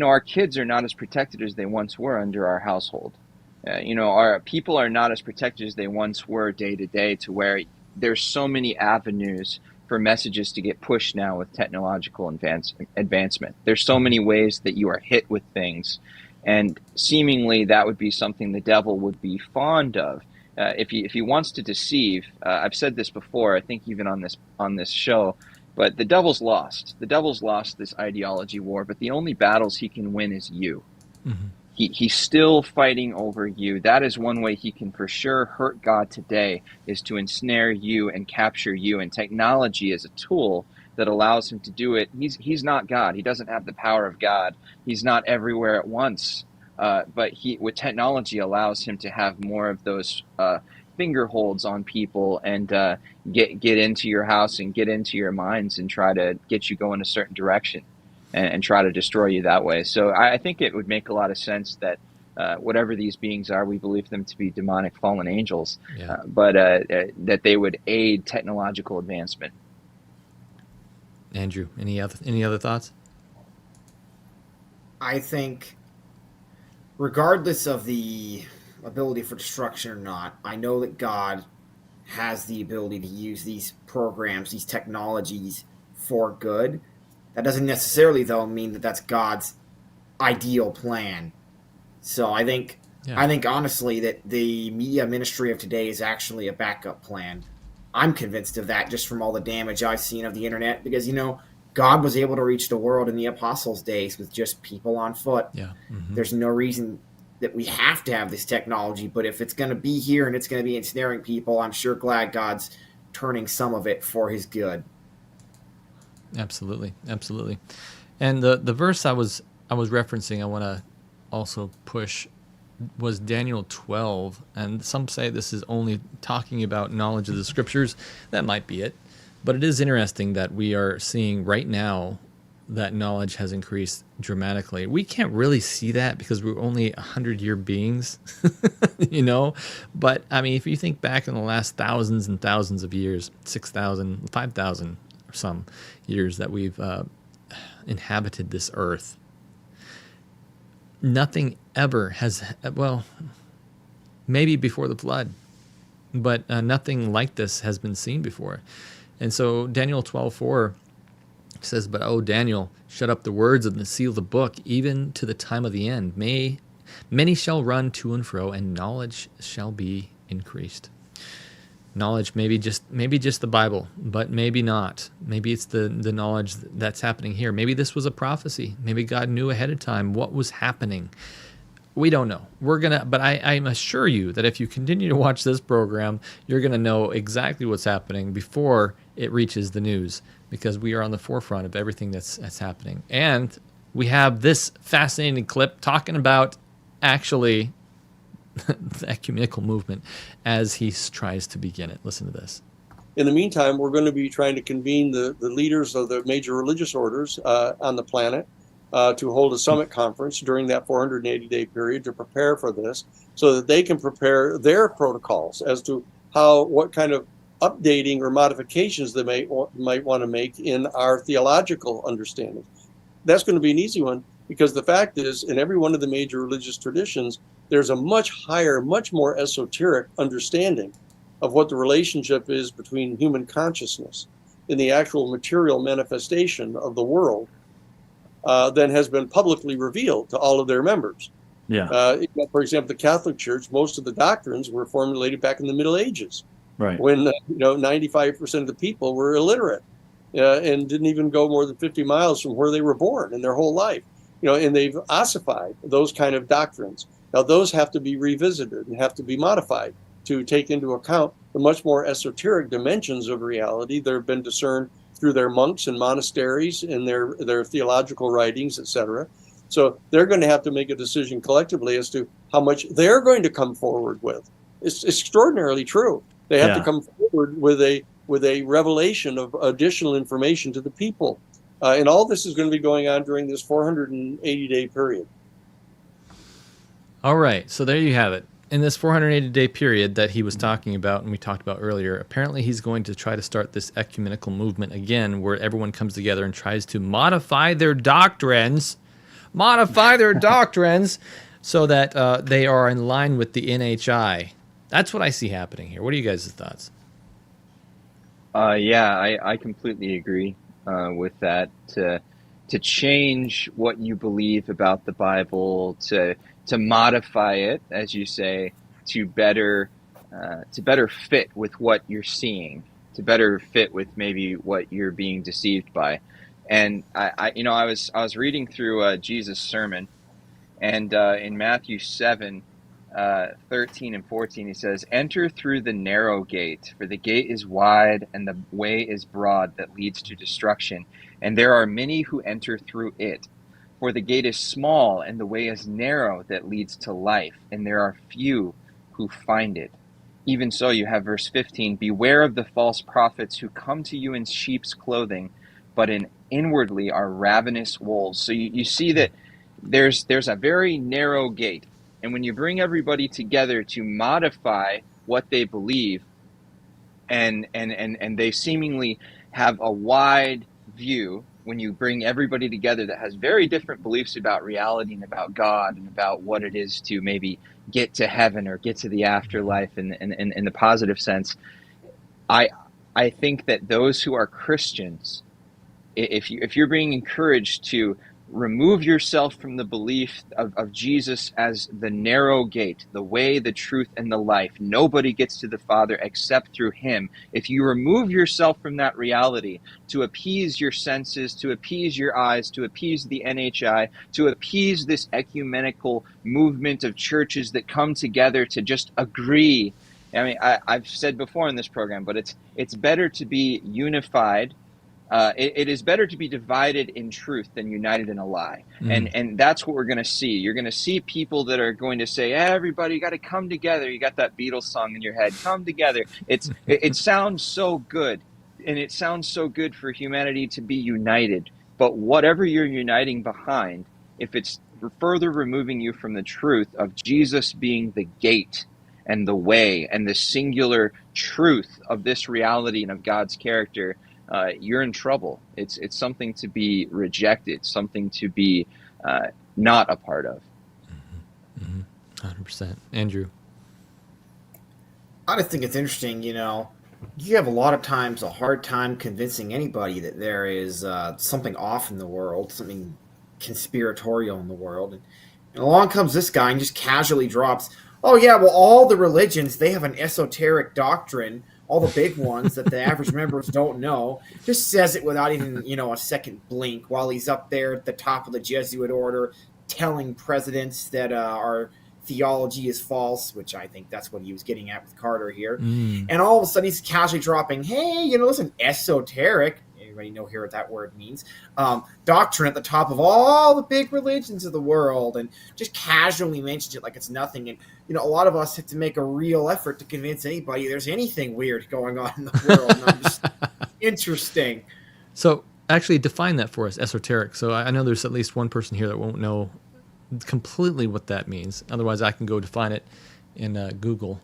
our kids are not as protected as they once were under our household. Our people are not as protected as they once were day to day, to where there's so many avenues for messages to get pushed now with technological advancement. There's so many ways that you are hit with things, and seemingly that would be something the devil would be fond of. If he wants to deceive, I've said this before, I think even on this show, but the devil's lost. The devil's lost this ideology war, but the only battles he can win is you. Mm-hmm. He's still fighting over you. That is one way he can for sure hurt God today, is to ensnare you and capture you. And technology is a tool that allows him to do it. He's not God. He doesn't have the power of God. He's not everywhere at once. But with technology allows him to have more of those finger holds on people and get into your house and get into your minds and try to get you going a certain direction and try to destroy you that way. So I think it would make a lot of sense that whatever these beings are. We believe them to be demonic fallen angels, Yeah. but that they would aid technological advancement. Andrew, any other thoughts? I think, regardless of the ability for destruction or not, I know that God has the ability to use these programs, these technologies for good. That doesn't necessarily, though, mean that that's God's ideal plan. So I think honestly that the media ministry of today is actually a backup plan. I'm convinced of that just from all the damage I've seen of the internet, because, God was able to reach the world in the apostles' days with just people on foot. Yeah. Mm-hmm. There's no reason that we have to have this technology, but if it's going to be here and it's going to be ensnaring people, I'm sure glad God's turning some of it for his good. Absolutely. And the verse I was referencing, I want to also push, was Daniel 12, and some say this is only talking about knowledge of the scriptures. That might be it. But it is interesting that we are seeing right now that knowledge has increased dramatically. We can't really see that because we're only 100-year beings, But, I mean, if you think back in the last thousands and thousands of years, 6,000, 5,000 or some years that we've inhabited this earth, nothing ever has, well, maybe before the flood, but nothing like this has been seen before. And so Daniel 12:4 says, "But, O Daniel, shut up the words and seal the book, even to the time of the end. Many shall run to and fro, and knowledge shall be increased." Knowledge, maybe just the Bible, but maybe not. Maybe it's the knowledge that's happening here. Maybe this was a prophecy. Maybe God knew ahead of time what was happening. We don't know. But I assure you that if you continue to watch this program, you're gonna know exactly what's happening before it reaches the news, because we are on the forefront of everything that's happening. And we have this fascinating clip talking about actually the ecumenical movement as he tries to begin it. Listen to this. In the meantime, we're going to be trying to convene the leaders of the major religious orders on the planet to hold a summit conference during that 480-day period to prepare for this, so that they can prepare their protocols as to what kind of updating or modifications they might want to make in our theological understanding. That's going to be an easy one, because the fact is, in every one of the major religious traditions, there's a much higher, much more esoteric understanding of what the relationship is between human consciousness in the actual material manifestation of the world than has been publicly revealed to all of their members. Yeah. For example, the Catholic Church, most of the doctrines were formulated back in the Middle Ages, right, when 95% of the people were illiterate and didn't even go more than 50 miles from where they were born in their whole life. And they've ossified those kind of doctrines. Now, those have to be revisited and have to be modified to take into account the much more esoteric dimensions of reality that have been discerned through their monks and monasteries and their theological writings, etc. So they're going to have to make a decision collectively as to how much they're going to come forward with. It's extraordinarily true. They have to come forward with a revelation of additional information to the people. And all this is going to be going on during this 480-day period. All right, so there you have it. In this 480-day period that he was talking about and we talked about earlier, apparently he's going to try to start this ecumenical movement again, where everyone comes together and tries to modify their doctrines, so that they are in line with the NHI. That's what I see happening here. What are you guys' thoughts? I completely agree with that. To change what you believe about the Bible, to modify it, as you say, to better fit with what you're seeing, to better fit with maybe what you're being deceived by. And I was reading through Jesus' sermon, and in Matthew 7, 13 and 14, he says, "Enter through the narrow gate, for the gate is wide and the way is broad that leads to destruction, and there are many who enter through it. For the gate is small and the way is narrow that leads to life, and there are few who find it. Even so," you have verse 15, "Beware of the false prophets who come to you in sheep's clothing, but inwardly are ravenous wolves." So you see that there's a very narrow gate. And when you bring everybody together to modify what they believe, and they seemingly have a wide view, when you bring everybody together that has very different beliefs about reality and about God and about what it is to maybe get to heaven or get to the afterlife in the positive sense, I think that those who are Christians, if you're being encouraged to remove yourself from the belief of Jesus as the narrow gate, the way, the truth, and the life, nobody gets to the Father except through him. If you remove yourself from that reality to appease your senses, to appease your eyes, to appease the NHI, to appease this ecumenical movement of churches that come together to just agree. I mean, I've said before in this program, but it's better to be unified. It is better to be divided in truth than united in a lie. And that's what we're going to see. You're going to see people that are going to say, everybody, you got to come together. You got that Beatles song in your head, come together. It sounds so good, and it sounds so good for humanity to be united. But whatever you're uniting behind, if it's further removing you from the truth of Jesus being the gate and the way and the singular truth of this reality and of God's character, you're in trouble. It's something to be rejected, something to be not a part of. 100%. Andrew? I just think it's interesting, you have a lot of times a hard time convincing anybody that there is something off in the world, something conspiratorial in the world. And along comes this guy and just casually drops, oh yeah, well, all the religions, they have an esoteric doctrine, all the big ones that the average members don't know. Just says it without even, a second blink, while he's up there at the top of the Jesuit order telling presidents that our theology is false, which I think that's what he was getting at with Carter here. And all of a sudden he's casually dropping, hey, listen, esoteric, everybody know here what that word means, doctrine at the top of all the big religions of the world, and just casually mentions it like it's nothing. And a lot of us have to make a real effort to convince anybody there's anything weird going on in the world. And I'm just interesting. So actually define that for us, esoteric. So I know there's at least one person here that won't know completely what that means. Otherwise I can go define it in Google.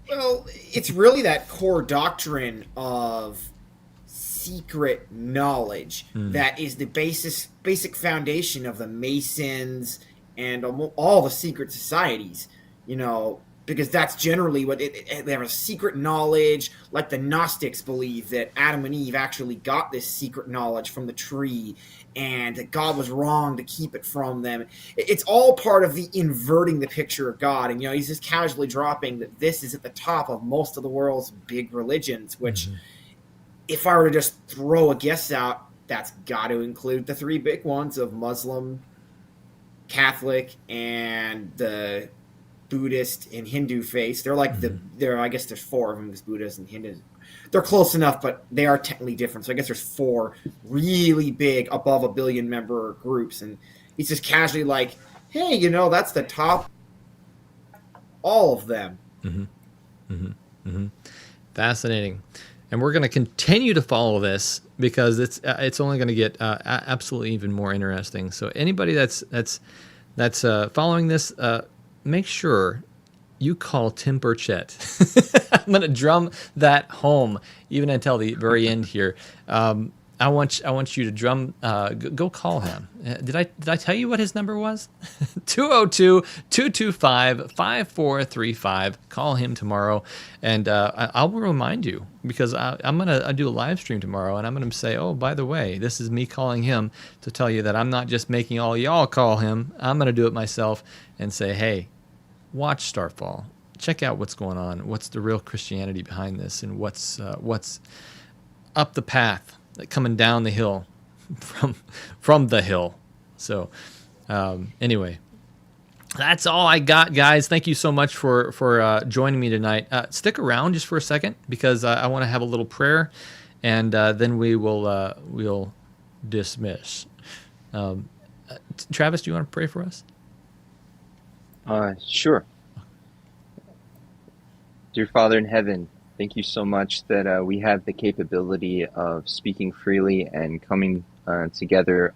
Well, it's really that core doctrine of secret knowledge that is the basic foundation of the Masons and all the secret societies, because that's generally what they have, a secret knowledge, like the Gnostics believe that Adam and Eve actually got this secret knowledge from the tree and that God was wrong to keep it from them. It's all part of the inverting the picture of God. And, he's just casually dropping that this is at the top of most of the world's big religions, which if I were to just throw a guess out, that's got to include the three big ones of Muslim, Catholic, and the Buddhist and Hindu faiths. They're like I guess there's four of them, because Buddhists and Hindus, they're close enough, but they are technically different. So I guess there's four really big, above 1 billion member groups. And he's just casually like, hey, that's the top, all of them. Fascinating. And we're going to continue to follow this because it's only going to get absolutely even more interesting. So anybody that's following this, make sure you call Tim Burchett. I'm going to drum that home even until the very end here. I want you to drum. Go call him. Did I tell you what his number was? 202-225-5435. Call him tomorrow, and I will remind you, because I'm gonna do a live stream tomorrow, and I'm gonna say, oh, by the way, this is me calling him to tell you that I'm not just making all y'all call him. I'm gonna do it myself and say, hey, watch Starfall. Check out what's going on. What's the real Christianity behind this, and what's up the path, coming down the hill from the hill. So anyway, that's all I got, guys. Thank you so much for joining me tonight. Stick around just for a second, because I want to have a little prayer, and then we'll dismiss. Travis, do you want to pray for us? Sure. Dear Father in heaven, thank you so much that we have the capability of speaking freely and coming together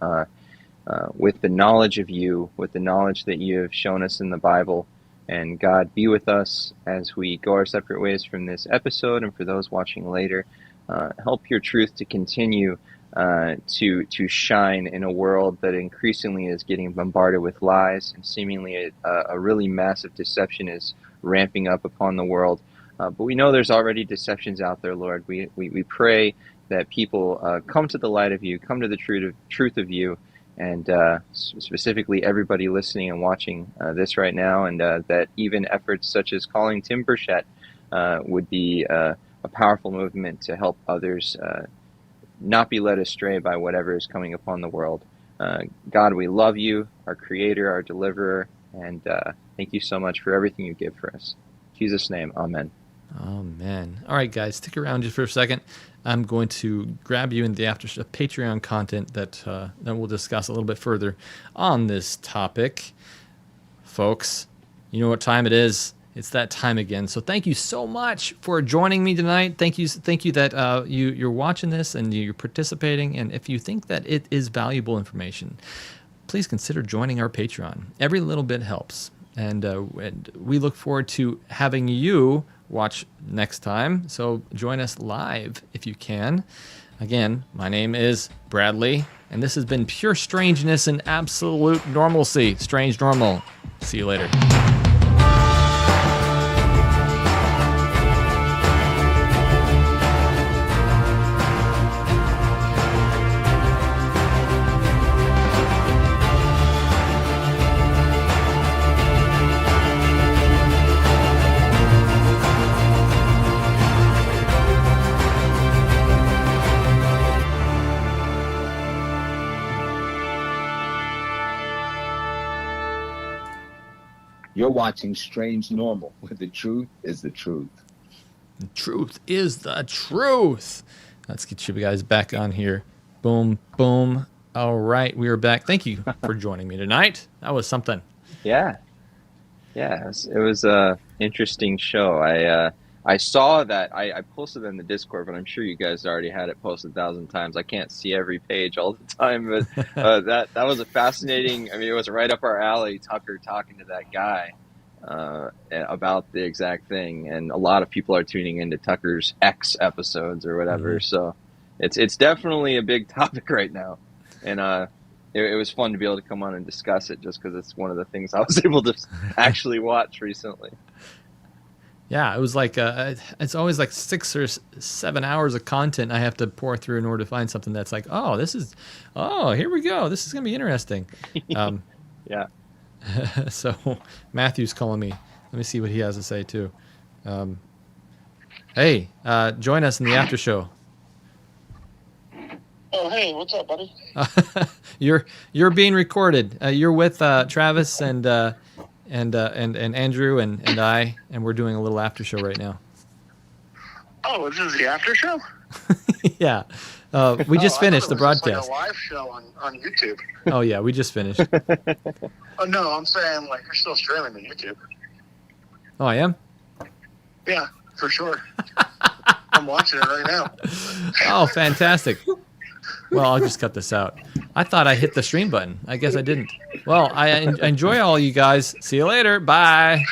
with the knowledge of you, with the knowledge that you have shown us in the Bible. And God, be with us as we go our separate ways from this episode, and for those watching later, help your truth to continue to shine in a world that increasingly is getting bombarded with lies, and seemingly a really massive deception is ramping up upon the world. But we know there's already deceptions out there, Lord. We pray that people come to the light of you, come to the truth of you, and specifically everybody listening and watching this right now, and that even efforts such as calling Tim Burchett would be a powerful movement to help others not be led astray by whatever is coming upon the world. God, we love you, our creator, our deliverer, and thank you so much for everything you give for us. In Jesus' name, amen. Amen. All right, guys, stick around just for a second. I'm going to grab you in the after Patreon content that we'll discuss a little bit further on this topic. Folks, you know what time it is. It's that time again. So thank you so much for joining me tonight. Thank you that you're watching this and you're participating. And if you think that it is valuable information, please consider joining our Patreon. Every little bit helps. And we look forward to having you watch next time. So join us live if you can. Again, my name is Bradley, and this has been pure strangeness and absolute normalcy. Strange Normal. See you later. You're watching Strange Normal, where the truth is the truth. The truth is the truth. Let's get you guys back on here. Boom, boom. All right, we are back. Thank you for joining me tonight. That was something. Yeah, it was a interesting show. I saw that I posted it in the Discord, but I'm sure you guys already had it posted 1,000 times. I can't see every page all the time, but that was a fascinating. I mean, it was right up our alley. Tucker talking to that guy about the exact thing, and a lot of people are tuning into Tucker's X episodes or whatever. So it's definitely a big topic right now, and it was fun to be able to come on and discuss it, just because it's one of the things I was able to actually watch recently. Yeah, it was like it's always like 6 or 7 hours of content I have to pour through in order to find something that's like, here we go. This is going to be interesting. Yeah. So Matthew's calling me. Let me see what he has to say too. Hey, join us in the after show. Oh, hey, what's up, buddy? You're being recorded. You're with Travis and Andrew and I, and we're doing a little after show right now. Oh, this is the after show? Yeah. We just finished the broadcast. Like a live show on YouTube. Oh, yeah, we just finished. Oh, no, I'm saying, like, you're still streaming to YouTube. Oh, I am? Yeah, for sure. I'm watching it right now. Oh, fantastic. Well, I'll just cut this out. I thought I hit the stream button. I guess I didn't. Well, I enjoy all you guys. See you later. Bye.